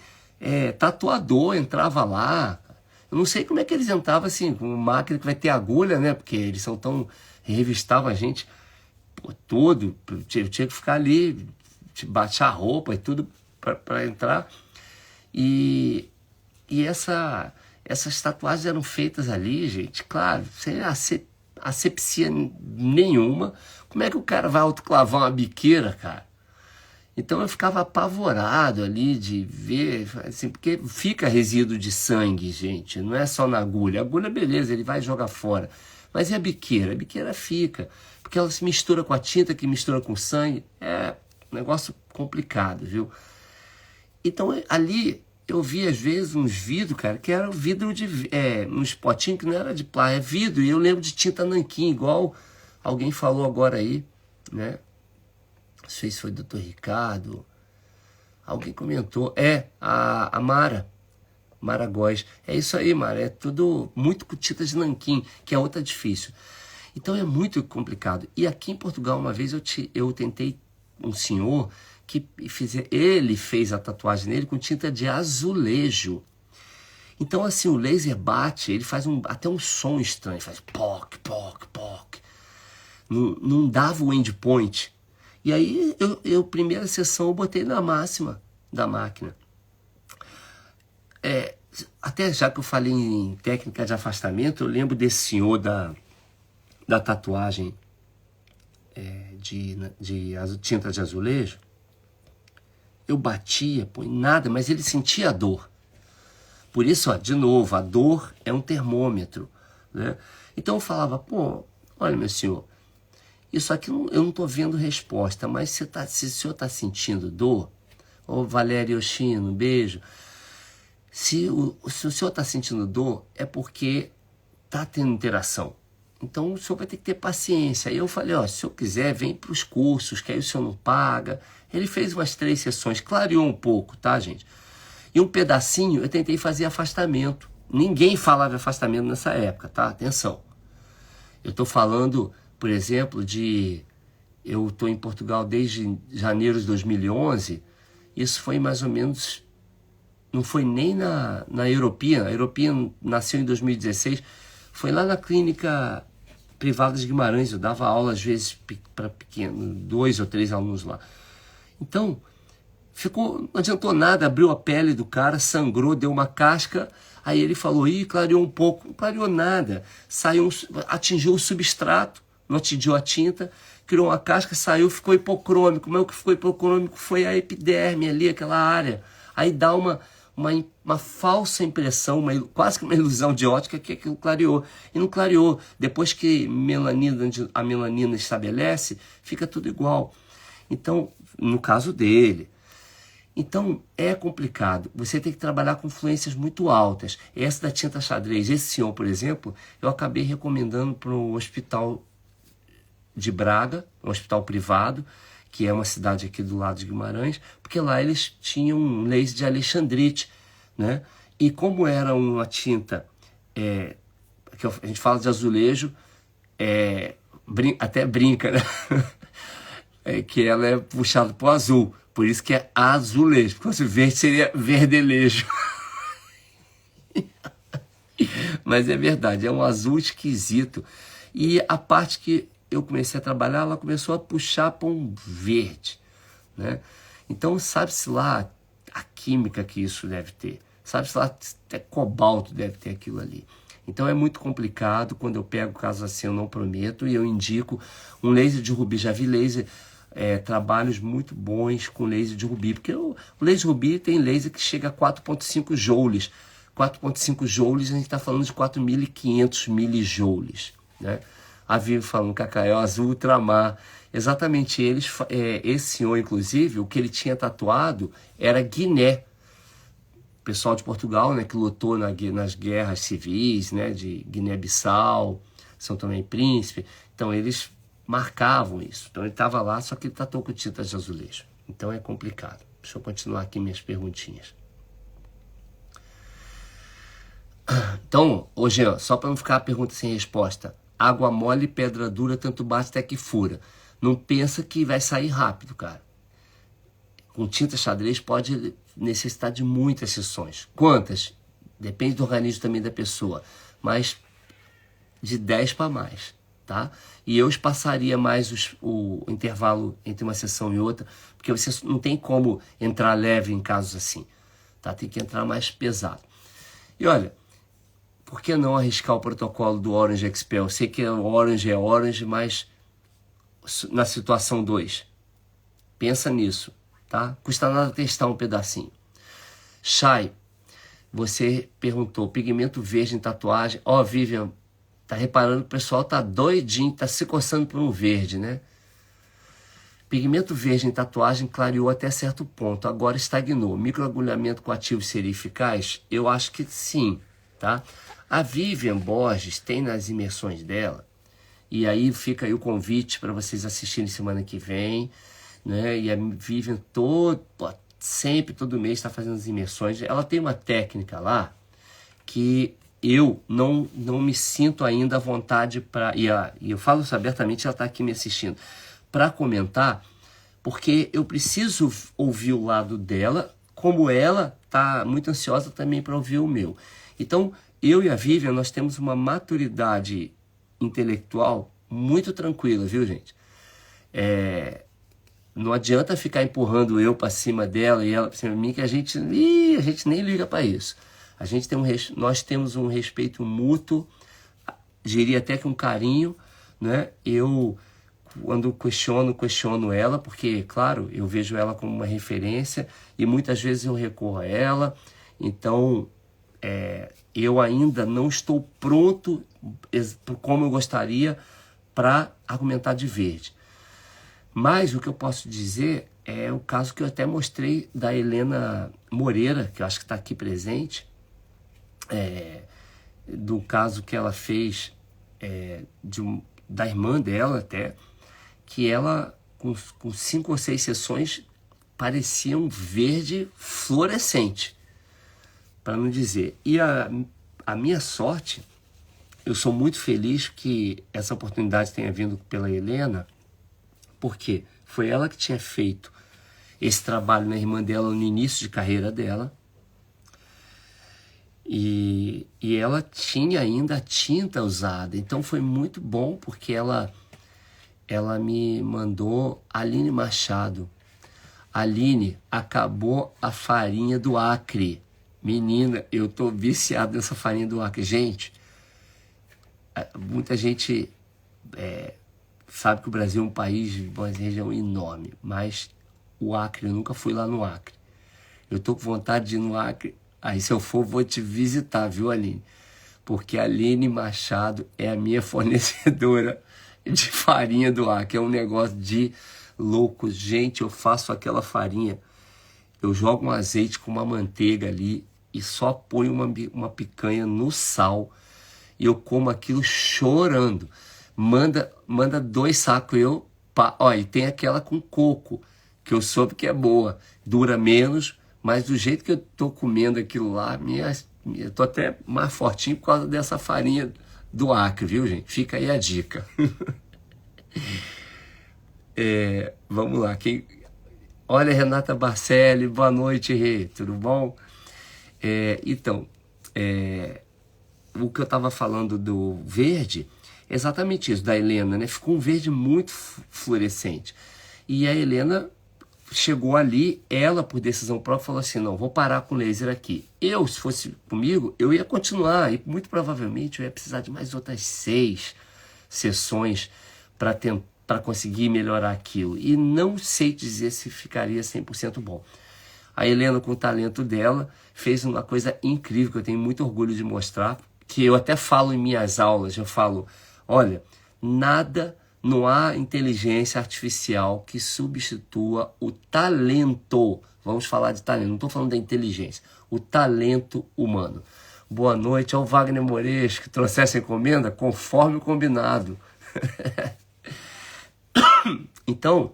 tatuador entrava lá. Eu não sei como é que eles entravam, assim, com máquina que vai ter agulha, né? Porque eles são tão... revistavam a gente todo. Eu tinha que ficar ali, baixar a roupa e tudo para entrar. E essas tatuagens eram feitas ali, gente, claro, sem asepsia nenhuma. Como é que o cara vai autoclavar uma biqueira, cara? Então eu ficava apavorado ali de ver, assim, porque fica resíduo de sangue, gente, não é só na agulha. A agulha, beleza, ele vai jogar fora. Mas e a biqueira? A biqueira fica, porque ela se mistura com a tinta, que mistura com o sangue. É um negócio complicado, viu? Então ali eu vi às vezes uns vidros, cara, que era vidro de... uns potinhos que não era de plástico, é vidro. E eu lembro de tinta nanquim, igual alguém falou agora aí, né? Não sei se foi o Dr. Ricardo, alguém comentou. A Mara Góes. É isso aí, Mara, é tudo muito com tinta de nanquim, que é outra difícil. Então é muito complicado. E aqui em Portugal, uma vez eu tentei um senhor que ele fez a tatuagem nele com tinta de azulejo. Então assim, o laser bate, ele faz até um som estranho, faz poc, poc, poc. Não dava o endpoint. E aí, primeira sessão, eu botei na máxima da máquina. Até já que eu falei em técnica de afastamento, eu lembro desse senhor da tatuagem de tinta de azulejo. Eu batia, pô, em nada, mas ele sentia a dor. Por isso, ó, de novo, a dor é um termômetro, né? Então eu falava, pô, olha, meu senhor, isso aqui eu não estou vendo resposta, mas se o senhor está sentindo dor, ô Valério Yoshino, um beijo. Se o senhor está sentindo dor, é porque está tendo interação. Então o senhor vai ter que ter paciência. Aí eu falei, ó, se o senhor quiser, vem para os cursos, que aí o senhor não paga. Ele fez umas 3 sessões, clareou um pouco, tá, gente? E um pedacinho eu tentei fazer afastamento. Ninguém falava de afastamento nessa época, tá? Atenção. Eu estou falando, por exemplo, eu estou em Portugal desde janeiro de 2011, isso foi mais ou menos, não foi nem na European, a European nasceu em 2016, foi lá na clínica privada de Guimarães, eu dava aula às vezes para pequeno, 2 ou 3 alunos lá. Então, não adiantou nada, abriu a pele do cara, sangrou, deu uma casca. Aí ele falou, clareou um pouco. Não clareou nada. Atingiu o substrato, não atingiu a tinta, criou uma casca, saiu, ficou hipocrômico. Mas o que ficou hipocrômico foi a epiderme ali, aquela área. Aí dá uma falsa impressão, quase que uma ilusão de ótica que aquilo clareou. E não clareou. Depois que a melanina estabelece, fica tudo igual. Então, no caso dele... Então, é complicado. Você tem que trabalhar com fluências muito altas. Essa da tinta xadrez, esse senhor, por exemplo, eu acabei recomendando para o hospital de Braga, um hospital privado, que é uma cidade aqui do lado de Guimarães, porque lá eles tinham um laser de alexandrite, né? E como era uma tinta, que a gente fala de azulejo, até brinca, né? Que ela é puxada para o azul. Por isso que é azulejo. Porque se verde seria verdelejo. Mas é verdade, é um azul esquisito. E a parte que eu comecei a trabalhar, ela começou a puxar para um verde, né? Então, sabe-se lá a química que isso deve ter. Sabe-se lá até cobalto deve ter aquilo ali. Então é muito complicado. Quando eu pego casos assim, eu não prometo. E eu indico um laser de rubi. Já vi laser... trabalhos muito bons com laser de rubi, porque o laser rubi tem laser que chega a 4,5 joules. 4,5 joules, a gente está falando de 4.500 milijoules, né? A Vivi falando, Cacael azul ultramar. Exatamente, esse senhor, inclusive, o que ele tinha tatuado era Guiné. O pessoal de Portugal, né, que lutou nas guerras civis, né, de Guiné-Bissau, São Tomé e Príncipe. Então, eles marcavam isso. Então ele estava lá, só que ele tatuou com tinta de azulejo. Então é complicado. Deixa eu continuar aqui minhas perguntinhas. Então, hoje, só para não ficar a pergunta sem resposta. Água mole, pedra dura, tanto bate até que fura. Não pensa que vai sair rápido, cara. Com tinta xadrez pode necessitar de muitas sessões. Quantas? Depende do organismo também da pessoa. Mas de 10 para mais. Tá? E eu espaçaria mais o intervalo entre uma sessão e outra, porque você não tem como entrar leve em casos assim, tá? Tem que entrar mais pesado. E olha, por que não arriscar o protocolo do Orange Expel? Eu sei que o Orange é Orange, mas na situação 2, pensa nisso. tá? Custa nada testar um pedacinho. Chay, você perguntou, pigmento verde em tatuagem. Ó, Vivian, tá reparando que o pessoal tá doidinho, tá se coçando por um verde, né? Pigmento verde em tatuagem clareou até certo ponto, agora estagnou. Microagulhamento com ativo seria eficaz? Eu acho que sim, tá? A Vivian Borges tem nas imersões dela, e aí fica aí o convite para vocês assistirem semana que vem, né? E a Vivian sempre, todo mês está fazendo as imersões. Ela tem uma técnica lá que eu não me sinto ainda à vontade para... E eu falo isso abertamente, ela está aqui me assistindo, para comentar, porque eu preciso ouvir o lado dela, como ela está muito ansiosa também para ouvir o meu. Então, eu e a Vivian, nós temos uma maturidade intelectual muito tranquila, viu, gente? Não adianta ficar empurrando eu para cima dela e ela para cima de mim, que a gente nem liga para isso. Nós temos um respeito mútuo, diria até que um carinho, né? Eu, quando questiono ela, porque, claro, eu vejo ela como uma referência e muitas vezes eu recorro a ela. Então, eu ainda não estou pronto, como eu gostaria, para argumentar de verde. Mas o que eu posso dizer é o caso que eu até mostrei da Helena Moreira, que eu acho que está aqui presente, do caso que ela fez da irmã dela até, que ela, com 5 ou 6 sessões, parecia um verde fluorescente, para não dizer. E a minha sorte, eu sou muito feliz que essa oportunidade tenha vindo pela Helena, porque foi ela que tinha feito esse trabalho na irmã dela no início de carreira dela. E ela tinha ainda a tinta usada. Então foi muito bom, porque ela me mandou Aline Machado. Aline, acabou a farinha do Acre. Menina, eu tô viciado nessa farinha do Acre. Gente, muita gente sabe que o Brasil é um país, uma região enorme, mas o Acre, eu nunca fui lá no Acre. Eu tô com vontade de ir no Acre, aí se eu for, vou te visitar, viu, Aline? Porque a Aline Machado é a minha fornecedora de farinha do Acre. É um negócio de louco. Gente, eu faço aquela farinha, eu jogo um azeite com uma manteiga ali e só ponho uma picanha no sal e eu como aquilo chorando. Manda 2 sacos e tem aquela com coco, que eu soube que é boa, dura menos, mas do jeito que eu tô comendo aquilo lá, eu tô até mais fortinho por causa dessa farinha do Acre, viu, gente? Fica aí a dica. Vamos lá. Olha, Renata Barcelli, boa noite, Rê, tudo bom? Então, o que eu estava falando do verde, exatamente isso, da Helena, né? Ficou um verde muito fluorescente. E a Helena chegou ali, ela, por decisão própria, falou assim, não, vou parar com o laser aqui. Eu, se fosse comigo, eu ia continuar, e muito provavelmente eu ia precisar de mais outras 6 sessões para conseguir melhorar aquilo. E não sei dizer se ficaria 100% bom. A Helena, com o talento dela, fez uma coisa incrível, que eu tenho muito orgulho de mostrar, que eu até falo em minhas aulas, eu falo, olha, não há inteligência artificial que substitua o talento. Vamos falar de talento, não estou falando da inteligência, o talento humano. Boa noite ao Wagner Moreira, que trouxe essa encomenda conforme o combinado. Então,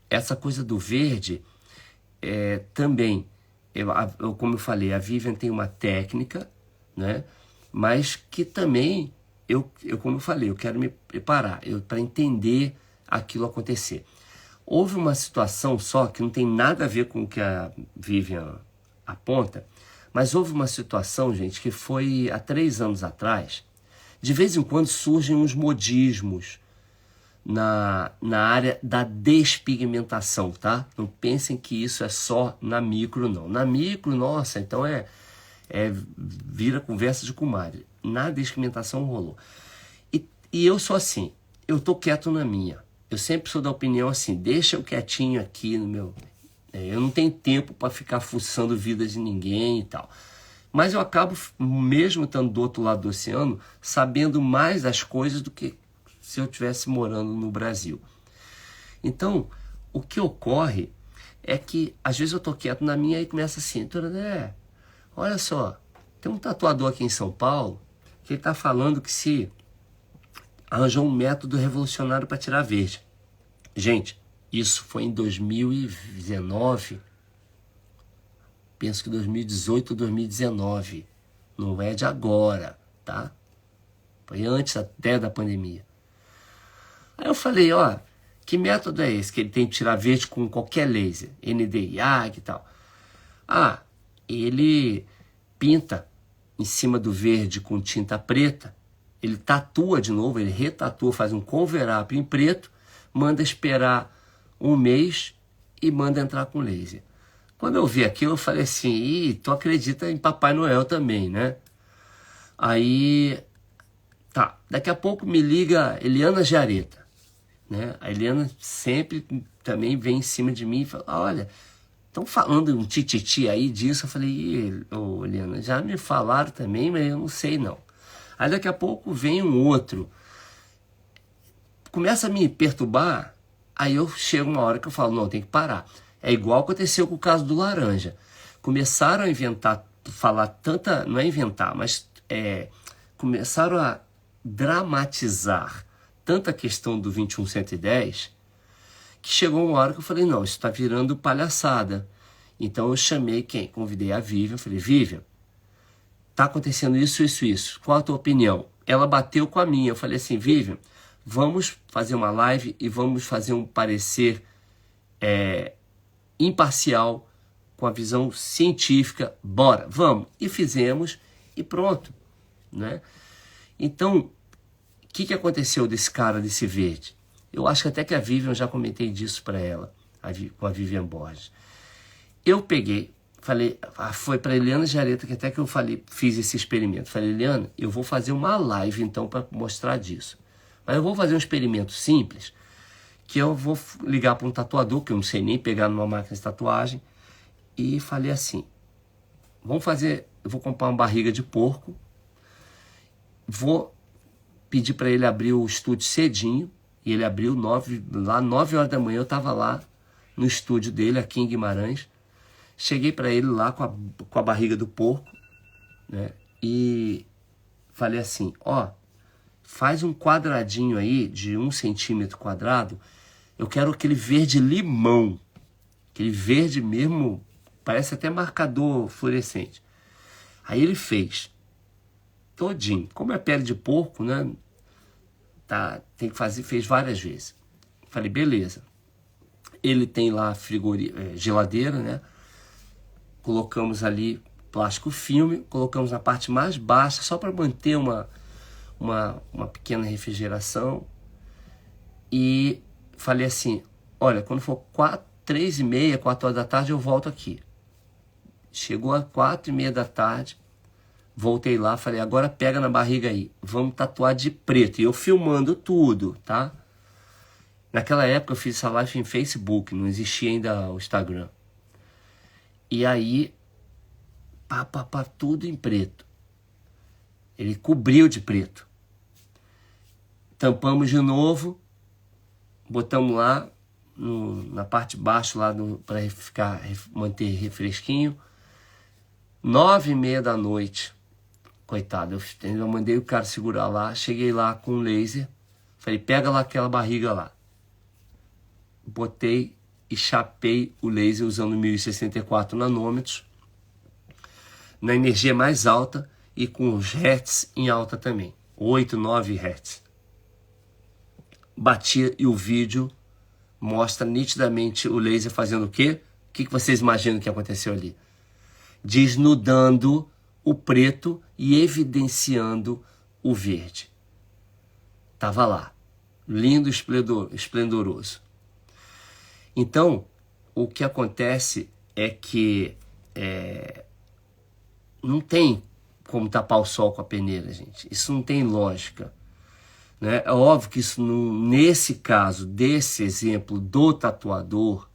essa coisa do verde, também, como eu falei, a Vivian tem uma técnica, né? Mas que também, como eu falei, eu quero me preparar para entender aquilo acontecer. Houve uma situação só que não tem nada a ver com o que a Vivian aponta, mas houve uma situação, gente, que foi há 3 anos atrás. De vez em quando surgem uns modismos na área da despigmentação, tá? Não pensem que isso é só na micro, não. Na micro, nossa, então vira conversa de comadre. Na despigmentação rolou. E eu sou assim, eu tô quieto na minha. eu sempre sou da opinião assim, deixa eu quietinho aqui no meu... eu não tenho tempo para ficar fuçando vida de ninguém e tal. Mas eu acabo, mesmo estando do outro lado do oceano, sabendo mais das coisas do que se eu estivesse morando no Brasil. Então, o que ocorre é que, às vezes eu tô quieto na minha e começa assim, André, olha só, tem um tatuador aqui em São Paulo que ele está falando que se arranjou um método revolucionário para tirar verde. Gente, isso foi em 2019, penso que 2018 ou 2019, não é de agora, tá? Foi antes até da pandemia. Aí eu falei, ó, que método é esse que ele tem que tirar verde com qualquer laser, Nd:YAG e tal? Ah, ele pinta em cima do verde com tinta preta, ele tatua de novo, ele retatua, faz um cover-up em preto, manda esperar um mês e manda entrar com laser. Quando eu vi aquilo, eu falei assim, ih, tu acredita em Papai Noel também, né? Aí, tá, daqui a pouco me liga Eliana Jareta, né? A Eliana sempre também vem em cima de mim e fala, olha, estão falando um tititi aí disso. Eu falei, ô Eliana, já me falaram também, mas eu não sei não. Aí daqui a pouco vem um outro, começa a me perturbar, aí eu chego uma hora que eu falo, não, tem que parar. É igual aconteceu com o caso do laranja. Começaram a inventar, falar tanta, não é inventar, mas começaram a dramatizar tanta questão do 21110, que chegou uma hora que eu falei, não, isso está virando palhaçada. Então eu chamei quem? Convidei a Vivian, falei, Vivian, tá acontecendo isso, isso, isso. Qual a tua opinião? Ela bateu com a minha. Eu falei assim, Vivian, vamos fazer uma live e vamos fazer um parecer imparcial, com a visão científica, bora, vamos. E fizemos e pronto, né? Então, o que aconteceu desse cara, desse verde? Eu acho que até que a Vivian, já comentei disso para ela, com a Vivian Borges. Eu peguei, falei, foi para Eliana Jareta que até que eu falei, fiz esse experimento. Falei, Eliana, eu vou fazer uma live então para mostrar disso. Mas eu vou fazer um experimento simples, que eu vou ligar para um tatuador, que eu não sei nem pegar numa máquina de tatuagem, e falei assim, vamos fazer, eu vou comprar uma barriga de porco, vou pedir para ele abrir o estúdio cedinho, e ele abriu 9 horas da manhã, eu estava lá no estúdio dele, aqui em Guimarães, cheguei para ele lá com a barriga do porco, né, e falei assim, ó, faz um quadradinho aí de 1 centímetro quadrado, eu quero aquele verde limão, aquele verde mesmo, parece até marcador fluorescente. Aí ele fez, todinho, como é pele de porco, né, tá, tem que fazer, fez várias vezes. Falei, beleza. Ele tem lá geladeira, né, colocamos ali plástico filme, colocamos na parte mais baixa, só para manter uma pequena refrigeração, e falei assim, olha, quando for 3h30, 4 horas da tarde, eu volto aqui. Chegou a 4h30 da tarde, voltei lá, falei, agora pega na barriga aí, vamos tatuar de preto. E eu filmando tudo, tá? Naquela época eu fiz essa live em Facebook, não existia ainda o Instagram. E aí, tudo em preto. Ele cobriu de preto. Tampamos de novo, botamos lá na parte de baixo lá para manter refresquinho. 9h30 da noite, coitado, eu mandei o cara segurar lá, cheguei lá com um laser, falei, pega lá aquela barriga lá. Botei e chapei o laser usando 1064 nanômetros, na energia mais alta e com os hertz em alta também, 8, 9 hertz. Bati e o vídeo mostra nitidamente o laser fazendo o quê? O que vocês imaginam que aconteceu ali? Desnudando o preto e evidenciando o verde. Tava lá, lindo, esplendoroso. Então, o que acontece é que não tem como tapar o sol com a peneira, gente. Isso não tem lógica. né? É óbvio que isso, nesse caso, desse exemplo do tatuador,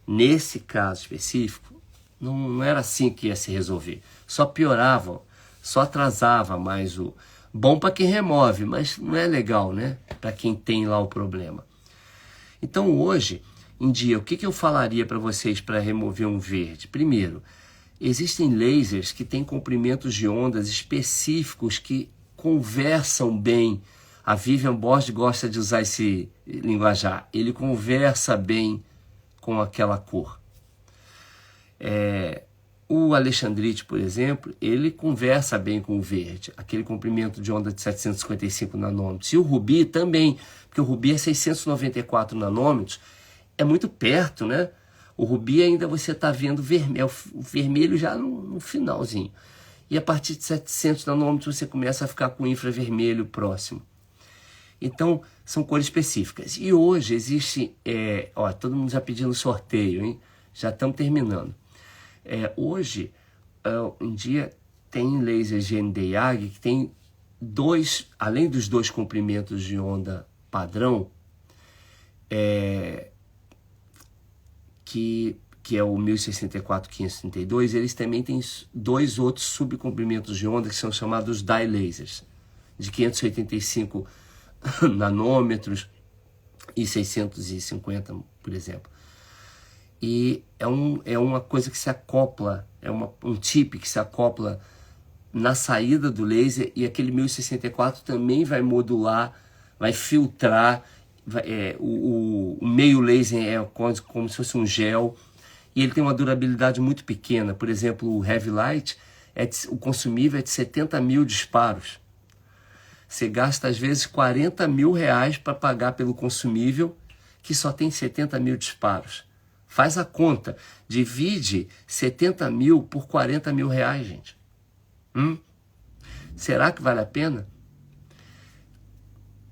nesse caso específico, não era assim que ia se resolver. Só piorava, só atrasava mais o... Bom para quem remove, mas não é legal, né? Para quem tem lá o problema. Então hoje em dia, o que eu falaria para vocês para remover um verde? Primeiro, existem lasers que têm comprimentos de ondas específicos que conversam bem. A Vivian Bosch gosta de usar esse linguajar. Ele conversa bem com aquela cor. O Alexandrite, por exemplo, ele conversa bem com o verde, aquele comprimento de onda de 755 nanômetros. E o Rubi também, porque o Rubi é 694 nanômetros, é muito perto, né? O Rubi ainda você está vendo vermelho, o vermelho já no finalzinho. E a partir de 700 nanômetros você começa a ficar com o infravermelho próximo. Então, são cores específicas. E hoje existe... todo mundo já pedindo sorteio, hein? Já estamos terminando. Hoje em dia, tem laser GND-YAG que tem além dos 2 comprimentos de onda padrão, que é o 1064-532, eles também têm 2 outros subcomprimentos de onda que são chamados dye lasers, de 585 nanômetros e 650, por exemplo. E é uma coisa que se acopla, um chip que se acopla na saída do laser, e aquele 1064 também vai modular, vai filtrar. O meio laser é como se fosse um gel, e ele tem uma durabilidade muito pequena. Por exemplo, o Heavy Light, o consumível é de 70 mil disparos. Você gasta às vezes 40 mil reais para pagar pelo consumível, que só tem 70 mil disparos. Faz a conta, divide 70 mil por 40 mil reais, gente. Será que vale a pena?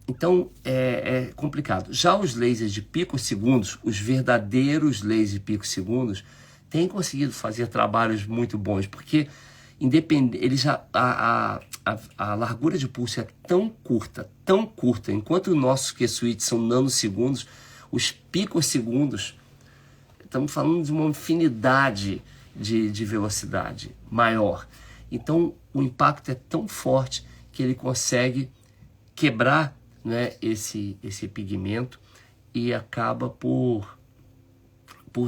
Então, é complicado. Já os lasers de picosegundos, os verdadeiros lasers de picosegundos, têm conseguido fazer trabalhos muito bons, porque a largura de pulso é tão curta, enquanto os nossos Q-switches são nanosegundos, os picosegundos, estamos falando de uma infinidade de velocidade maior. Então, o impacto é tão forte que ele consegue quebrar, né, esse pigmento e acaba por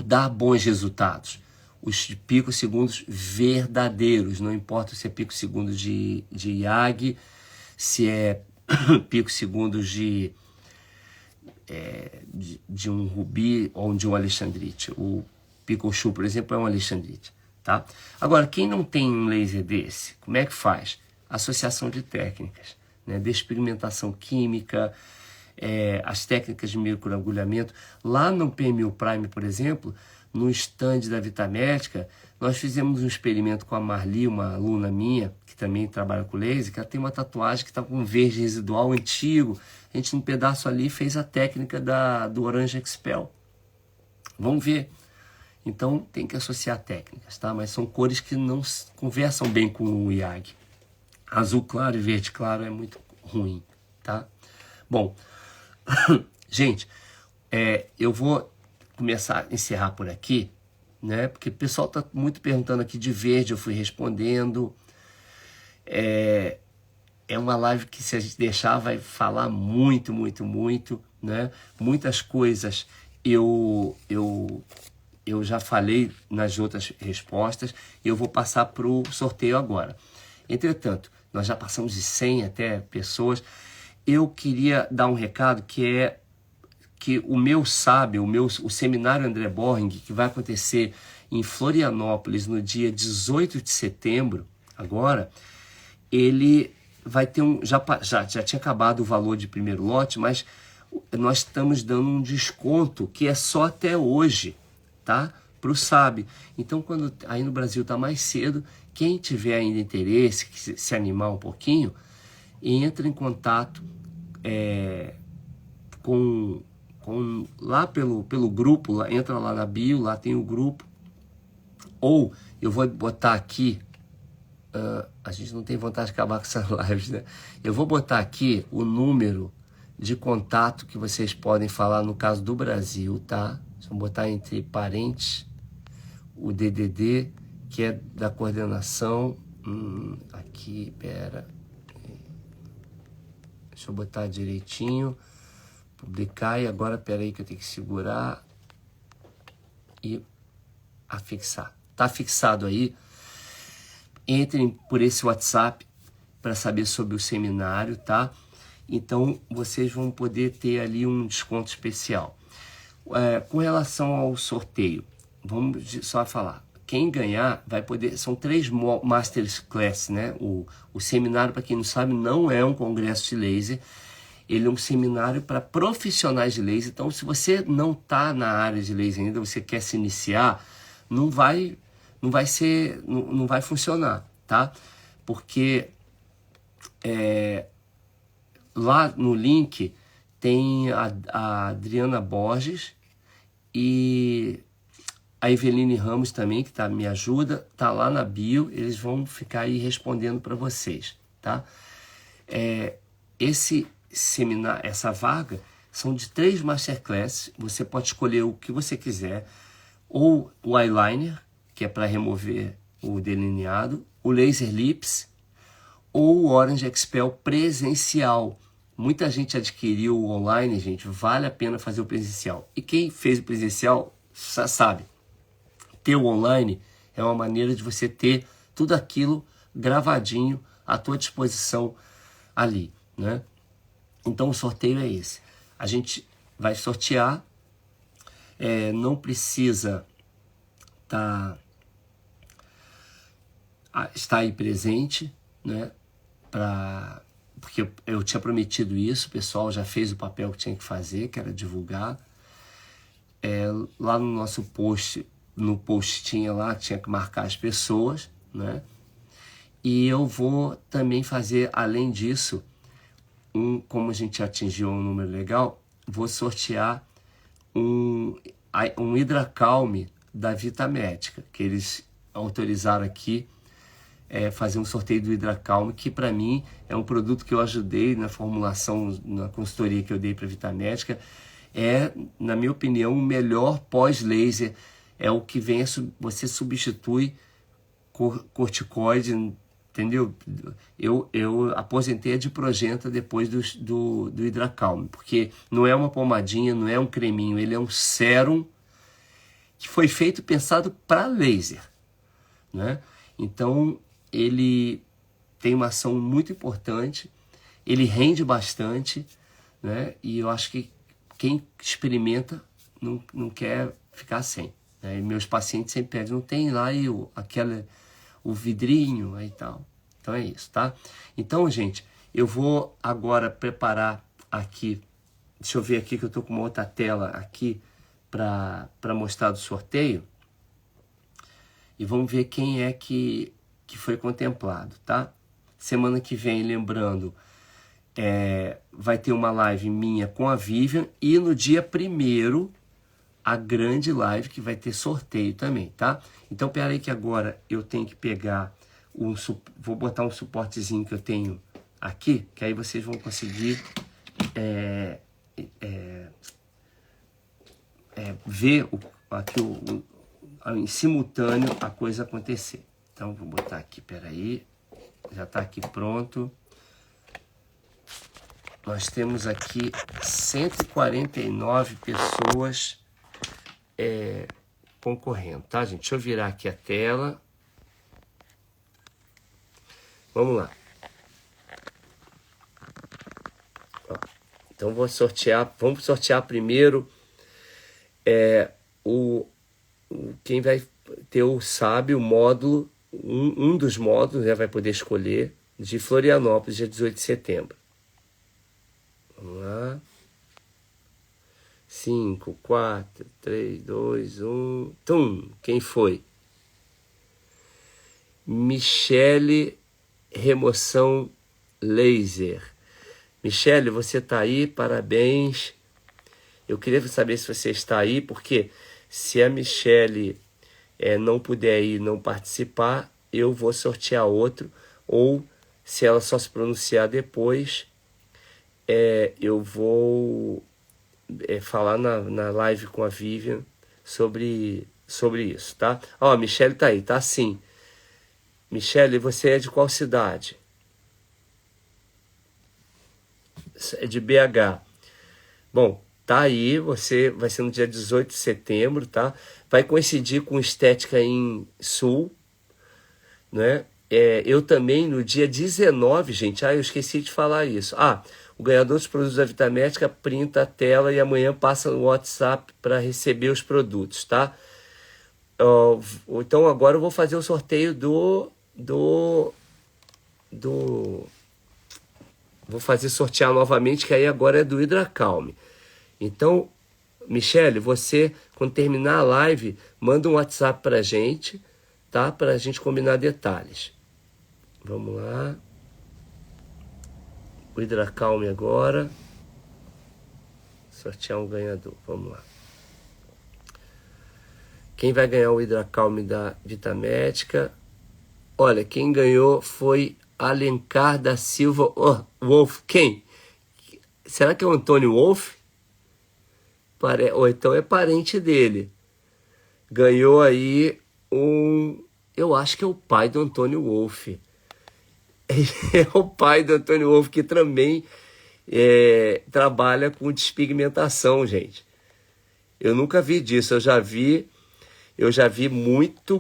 dar bons resultados. Os picosegundos verdadeiros, não importa se é picosegundos de YAG, se é picosegundos de um Rubi ou de um Alexandrite. O Picochu, por exemplo, é um Alexandrite. Tá? Agora, quem não tem um laser desse, como é que faz? Associação de técnicas, né? De experimentação química, as técnicas de microagulhamento. Lá no PMU Prime, por exemplo, no stand da Vitamédica, nós fizemos um experimento com a Marli, uma aluna minha, que também trabalha com laser, que ela tem uma tatuagem que está com um verde residual antigo. A gente, num pedaço ali, fez a técnica do Orange Expel. Vamos ver. Então, tem que associar técnicas, tá? Mas são cores que não conversam bem com o YAG. Azul claro e verde claro é muito ruim, tá? Bom, gente, eu vou começar a encerrar por aqui, né? Porque o pessoal está muito perguntando aqui de verde, eu fui respondendo. É uma live que, se a gente deixar, vai falar muito, né? Muitas coisas eu já falei nas outras respostas, e eu vou passar para o sorteio agora. Entretanto, nós já passamos de 100 até pessoas. Eu queria dar um recado que o meu SAB, o seminário André Borring, que vai acontecer em Florianópolis no dia 18 de setembro, agora, ele vai ter já tinha acabado o valor de primeiro lote, mas nós estamos dando um desconto que é só até hoje, tá? Para o SAB. Então, quando aí no Brasil está mais cedo, quem tiver ainda interesse, se animar um pouquinho, entra em contato lá pelo grupo, entra lá na bio, lá tem o grupo, ou eu vou botar aqui A gente não tem vontade de acabar com essas lives, né? Eu vou botar aqui o número de contato que vocês podem falar no caso do Brasil, tá? Vou botar entre parentes o DDD, que é da coordenação. Aqui, pera. Deixa eu botar direitinho. Publicar, e agora, pera aí que eu tenho que segurar e afixar. Tá fixado aí. Entrem por esse WhatsApp para saber sobre o seminário, tá? Então, vocês vão poder ter ali um desconto especial. Com relação ao sorteio, vamos só falar. Quem ganhar vai poder... São 3 Masterclass, né? O seminário, para quem não sabe, não é um congresso de laser. Ele é um seminário para profissionais de laser. Então, se você não está na área de laser ainda, você quer se iniciar, não vai funcionar, tá? Porque lá no link tem a Adriana Borges e a Eveline Ramos também, que me ajuda, tá lá na bio, eles vão ficar aí respondendo para vocês, tá? Esse seminário, essa vaga, são de 3 Masterclass, você pode escolher o que você quiser, ou o eyeliner, que é para remover o delineado, o Laser Lips, ou o Orange Expel presencial. Muita gente adquiriu o online, gente, vale a pena fazer o presencial. E quem fez o presencial sabe, ter o online é uma maneira de você ter tudo aquilo gravadinho à tua disposição ali, né? Então o sorteio é esse. A gente vai sortear, não precisa estar aí presente, né? Porque eu tinha prometido isso, o pessoal já fez o papel que tinha que fazer, que era divulgar. Lá no nosso post, no postinho lá, tinha que marcar as pessoas, né? E eu vou também fazer, além disso, como a gente atingiu um número legal, vou sortear um Hidracalme da Vitamédica, que eles autorizaram aqui, fazer um sorteio do Hidracalme, que para mim é um produto que eu ajudei na formulação, na consultoria que eu dei para a Vitamédica. Na minha opinião, o melhor pós-laser, é o que você substitui corticoide, entendeu? Eu aposentei a diprogenta depois do Hidracalme, porque não é uma pomadinha, não é um creminho, ele é um sérum que foi pensado para laser, né? Então, ele tem uma ação muito importante, ele rende bastante, né? E eu acho que quem experimenta não quer ficar sem, né? E meus pacientes sempre pedem, não tem lá o vidrinho aí tal. Então é isso, tá? Então, gente, eu vou agora preparar aqui, deixa eu ver aqui que eu tô com uma outra tela aqui para mostrar do sorteio. E vamos ver quem é que foi contemplado, tá? Semana que vem, lembrando, vai ter uma live minha com a Vivian, e no dia 1º, a grande live que vai ter sorteio também, tá? Então, peraí que agora eu tenho que pegar vou botar um suportezinho que eu tenho aqui, que aí vocês vão conseguir ver aqui em simultâneo a coisa acontecer. Então, vou botar aqui, peraí, já está aqui pronto. Nós temos aqui 149 pessoas concorrendo, tá, gente? Deixa eu virar aqui a tela. Vamos lá. Então, vamos sortear primeiro quem vai ter o módulo, um dos módulos, vai poder escolher, de Florianópolis, dia 18 de setembro. Vamos lá. 5, 4, 3, 2, 1... Tum! Quem foi? Michele Remoção Laser. Michele, você está aí? Parabéns. Eu queria saber se você está aí, porque se a Michele não puder ir, não participar, eu vou sortear outro, ou se ela só se pronunciar depois, eu vou falar na live com a Vivian sobre isso, tá? Ó, a Michele tá aí, tá sim. Michele, você é de qual cidade? É de BH. Bom, tá aí, você vai ser no dia 18 de setembro, tá? Vai coincidir com Estética em Sul, né? Eu também, no dia 19, gente, eu esqueci de falar isso. O ganhador dos produtos da Vitamédica printa a tela e amanhã passa no WhatsApp para receber os produtos, tá? Então agora eu vou fazer o sorteio vou fazer sortear novamente, que aí agora é do Hidracalme. Então, Michele, você, quando terminar a live, manda um WhatsApp pra gente, tá? Pra gente combinar detalhes. Vamos lá. O Hidracalme agora. Sortear um ganhador. Vamos lá. Quem vai ganhar o Hidracalme da Vitamédica? Olha, quem ganhou foi Alencar da Silva Wolf. Quem? Será que é o Antônio Wolf? Ou então é parente dele. Ganhou aí eu acho que é o pai do Antônio Wolf. É o pai do Antônio Wolf, que também trabalha com despigmentação, gente. Eu nunca vi disso. Eu já vi muito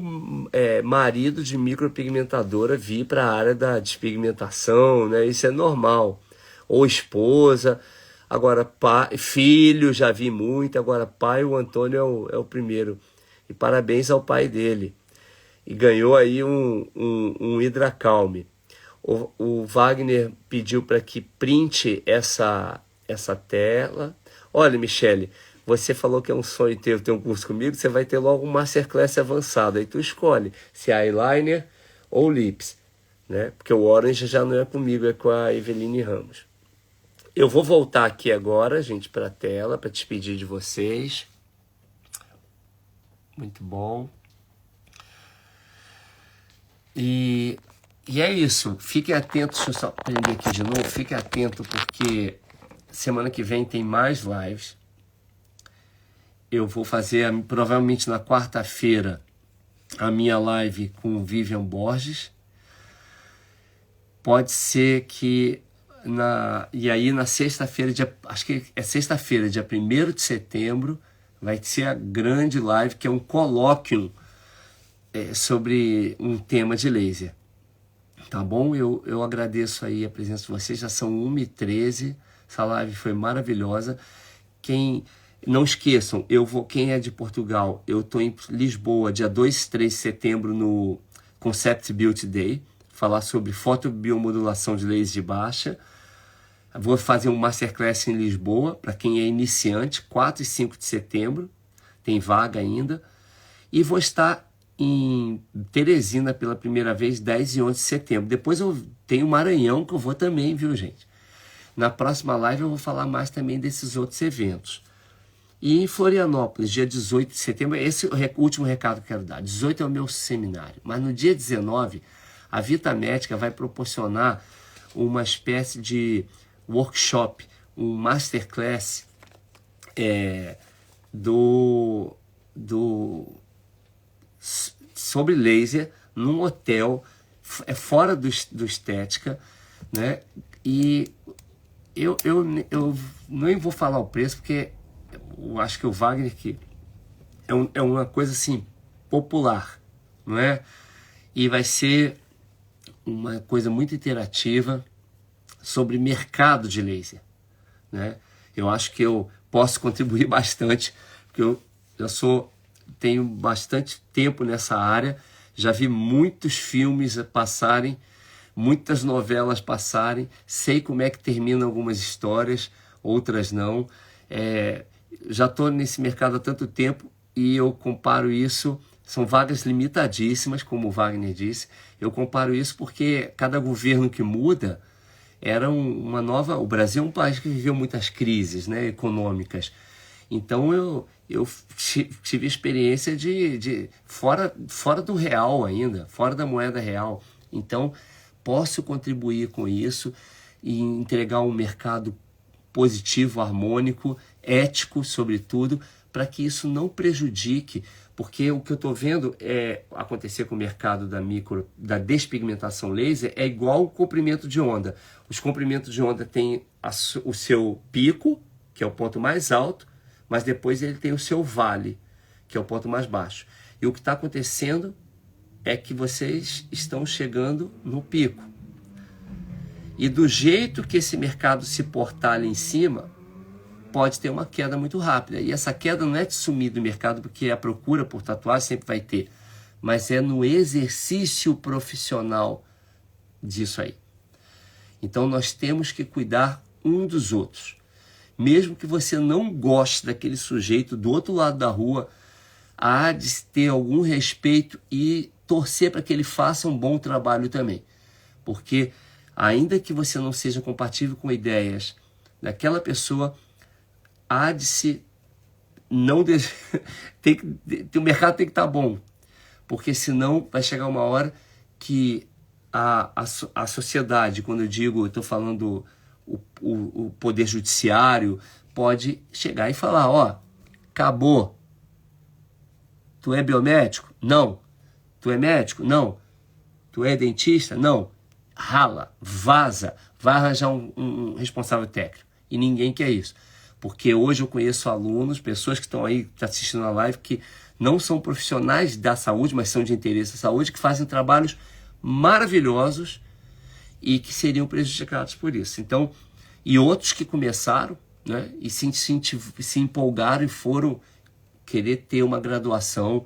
marido de micropigmentadora vir para a área da despigmentação, né? Isso é normal. Ou esposa. Agora, pai, filho, já vi muito. Agora, pai, o Antônio é o primeiro. E parabéns ao pai dele. E ganhou aí um Hidracalme. O Wagner pediu para que printe essa tela. Olha, Michele, você falou que é um sonho ter um curso comigo, você vai ter logo um Masterclass avançado. Aí tu escolhe se é eyeliner ou lips, né? Porque o Orange já não é comigo, é com a Eveline Ramos. Eu vou voltar aqui agora, gente, para a tela, para despedir de vocês. Muito bom. E é isso. Fiquem atentos, deixa eu só prender aqui de novo. Fiquem atentos porque semana que vem tem mais lives. Eu vou fazer, provavelmente na quarta-feira, a minha live com Vivian Borges. Pode ser que e aí na sexta-feira, acho que é sexta-feira, dia 1º de setembro, vai ser a grande live, que é um colóquio sobre um tema de laser. Tá bom? Eu agradeço aí a presença de vocês, já são 1h13, essa live foi maravilhosa. Não esqueçam, quem é de Portugal, eu estou em Lisboa, dia 2 e 3 de setembro, no Concept Beauty Day, falar sobre fotobiomodulação de laser de baixa. Vou fazer um Masterclass em Lisboa, para quem é iniciante, 4 e 5 de setembro, tem vaga ainda. E vou estar em Teresina pela primeira vez, 10 e 11 de setembro. Depois eu tenho Maranhão, que eu vou também, viu, gente? Na próxima live eu vou falar mais também desses outros eventos. E em Florianópolis, dia 18 de setembro, esse é o último recado que eu quero dar. 18 é o meu seminário, mas no dia 19, a Vitamédica vai proporcionar uma espécie de workshop, um masterclass sobre laser num hotel fora do Estética, né? E eu nem vou falar o preço, porque eu acho que o Wagner que é uma coisa assim popular, não é? E vai ser uma coisa muito interativa sobre mercado de laser, né? Eu acho que eu posso contribuir bastante, porque eu tenho bastante tempo nessa área, já vi muitos filmes passarem, muitas novelas passarem, sei como é que terminam algumas histórias, outras não. Já estou nesse mercado há tanto tempo e eu comparo isso, são vagas limitadíssimas, como o Wagner disse, eu comparo isso porque cada governo que muda era uma nova... O Brasil é um país que viveu muitas crises, né, econômicas, Então eu tive experiência de fora do real ainda, fora da moeda real. Então posso contribuir com isso e entregar um mercado positivo, harmônico, ético, sobretudo, para que isso não prejudique, porque o que eu estou vendo acontecer com o mercado da despigmentação laser é igual o comprimento de onda. Os comprimentos de onda têm o seu pico, que é o ponto mais alto, mas depois ele tem o seu vale, que é o ponto mais baixo. E o que está acontecendo é que vocês estão chegando no pico. E do jeito que esse mercado se portar ali em cima, pode ter uma queda muito rápida. E essa queda não é de sumir do mercado, porque a procura por tatuagem sempre vai ter, mas é no exercício profissional disso aí. Então nós temos que cuidar um dos outros. Mesmo que você não goste daquele sujeito do outro lado da rua, há de ter algum respeito e torcer para que ele faça um bom trabalho também. Porque ainda que você não seja compatível com ideias daquela pessoa, há de se não o mercado tem que estar bom, porque senão vai chegar uma hora que a sociedade, quando eu digo, estou falando o poder judiciário, pode chegar e falar, ó, acabou. Tu é biomédico? Não. Tu é médico? Não. Tu é dentista? Não. Rala, vaza, vai arranjar um responsável técnico. E ninguém quer isso. Porque hoje eu conheço alunos, pessoas que estão aí assistindo a live, que não são profissionais da saúde, mas são de interesse da saúde, que fazem trabalhos maravilhosos e que seriam prejudicados por isso. Então, e outros que começaram, né, e se empolgaram e foram querer ter uma graduação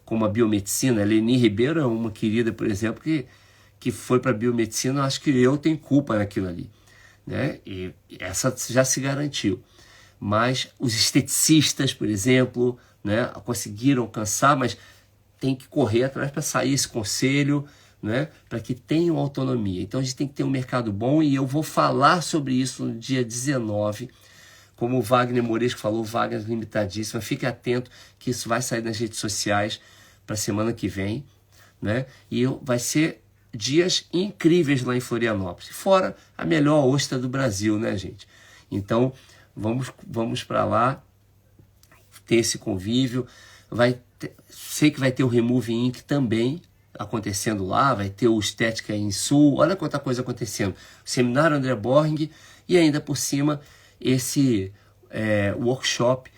como a biomedicina. A Leni Ribeiro é uma querida, por exemplo, que foi para a biomedicina. Acho que eu tenho culpa naquilo ali, né? E essa já se garantiu. Mas os esteticistas, por exemplo, né, conseguiram alcançar, mas tem que correr atrás para sair esse conselho, né, para que tenham autonomia. Então a gente tem que ter um mercado bom, e eu vou falar sobre isso no dia 19, como o Wagner Moresco falou, Wagner Limitadíssima. Fique atento que isso vai sair nas redes sociais para a semana que vem, né? E vai ser dias incríveis lá em Florianópolis. Fora a melhor ostra do Brasil, né, gente? Então, vamos para lá ter esse convívio. Sei que vai ter o Remove Ink também acontecendo lá, vai ter o Estética em Sul. Olha quanta coisa acontecendo. O Seminário André Borg e ainda por cima esse workshop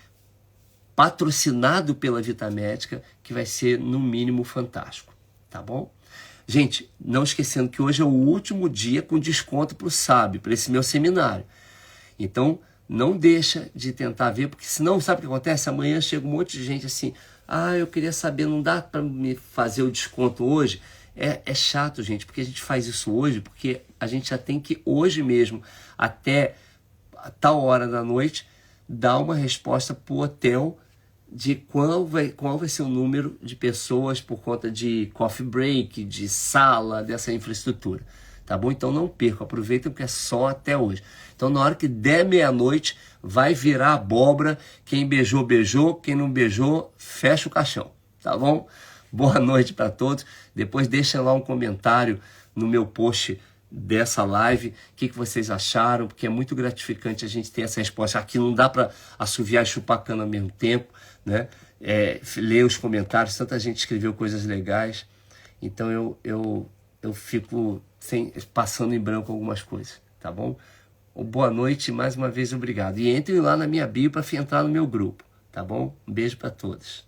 patrocinado pela Vitamédica, que vai ser no mínimo fantástico, tá bom? Gente, não esquecendo que hoje é o último dia com desconto para o SAB, para esse meu seminário. Então, não deixa de tentar ver, porque senão, sabe o que acontece? Amanhã chega um monte de gente assim, eu queria saber, não dá para me fazer o desconto hoje? É chato, gente, porque a gente faz isso hoje, porque a gente já tem que hoje mesmo, até a tal hora da noite, dar uma resposta para o hotel de qual vai ser o número de pessoas por conta de coffee break, de sala, dessa infraestrutura, tá bom? Então não percam, aproveitem, porque é só até hoje. Então na hora que der meia-noite, vai virar abóbora. Quem beijou, beijou. Quem não beijou, fecha o caixão, tá bom? Boa noite para todos. Depois deixem lá um comentário no meu post dessa live, o que vocês acharam, porque é muito gratificante a gente ter essa resposta. Aqui não dá para assoviar e chupar cana ao mesmo tempo, né? Ler os comentários, tanta gente escreveu coisas legais, então eu fico passando em branco algumas coisas, tá bom? Boa noite, mais uma vez obrigado. E entrem lá na minha bio para entrar no meu grupo, tá bom? Um beijo para todos.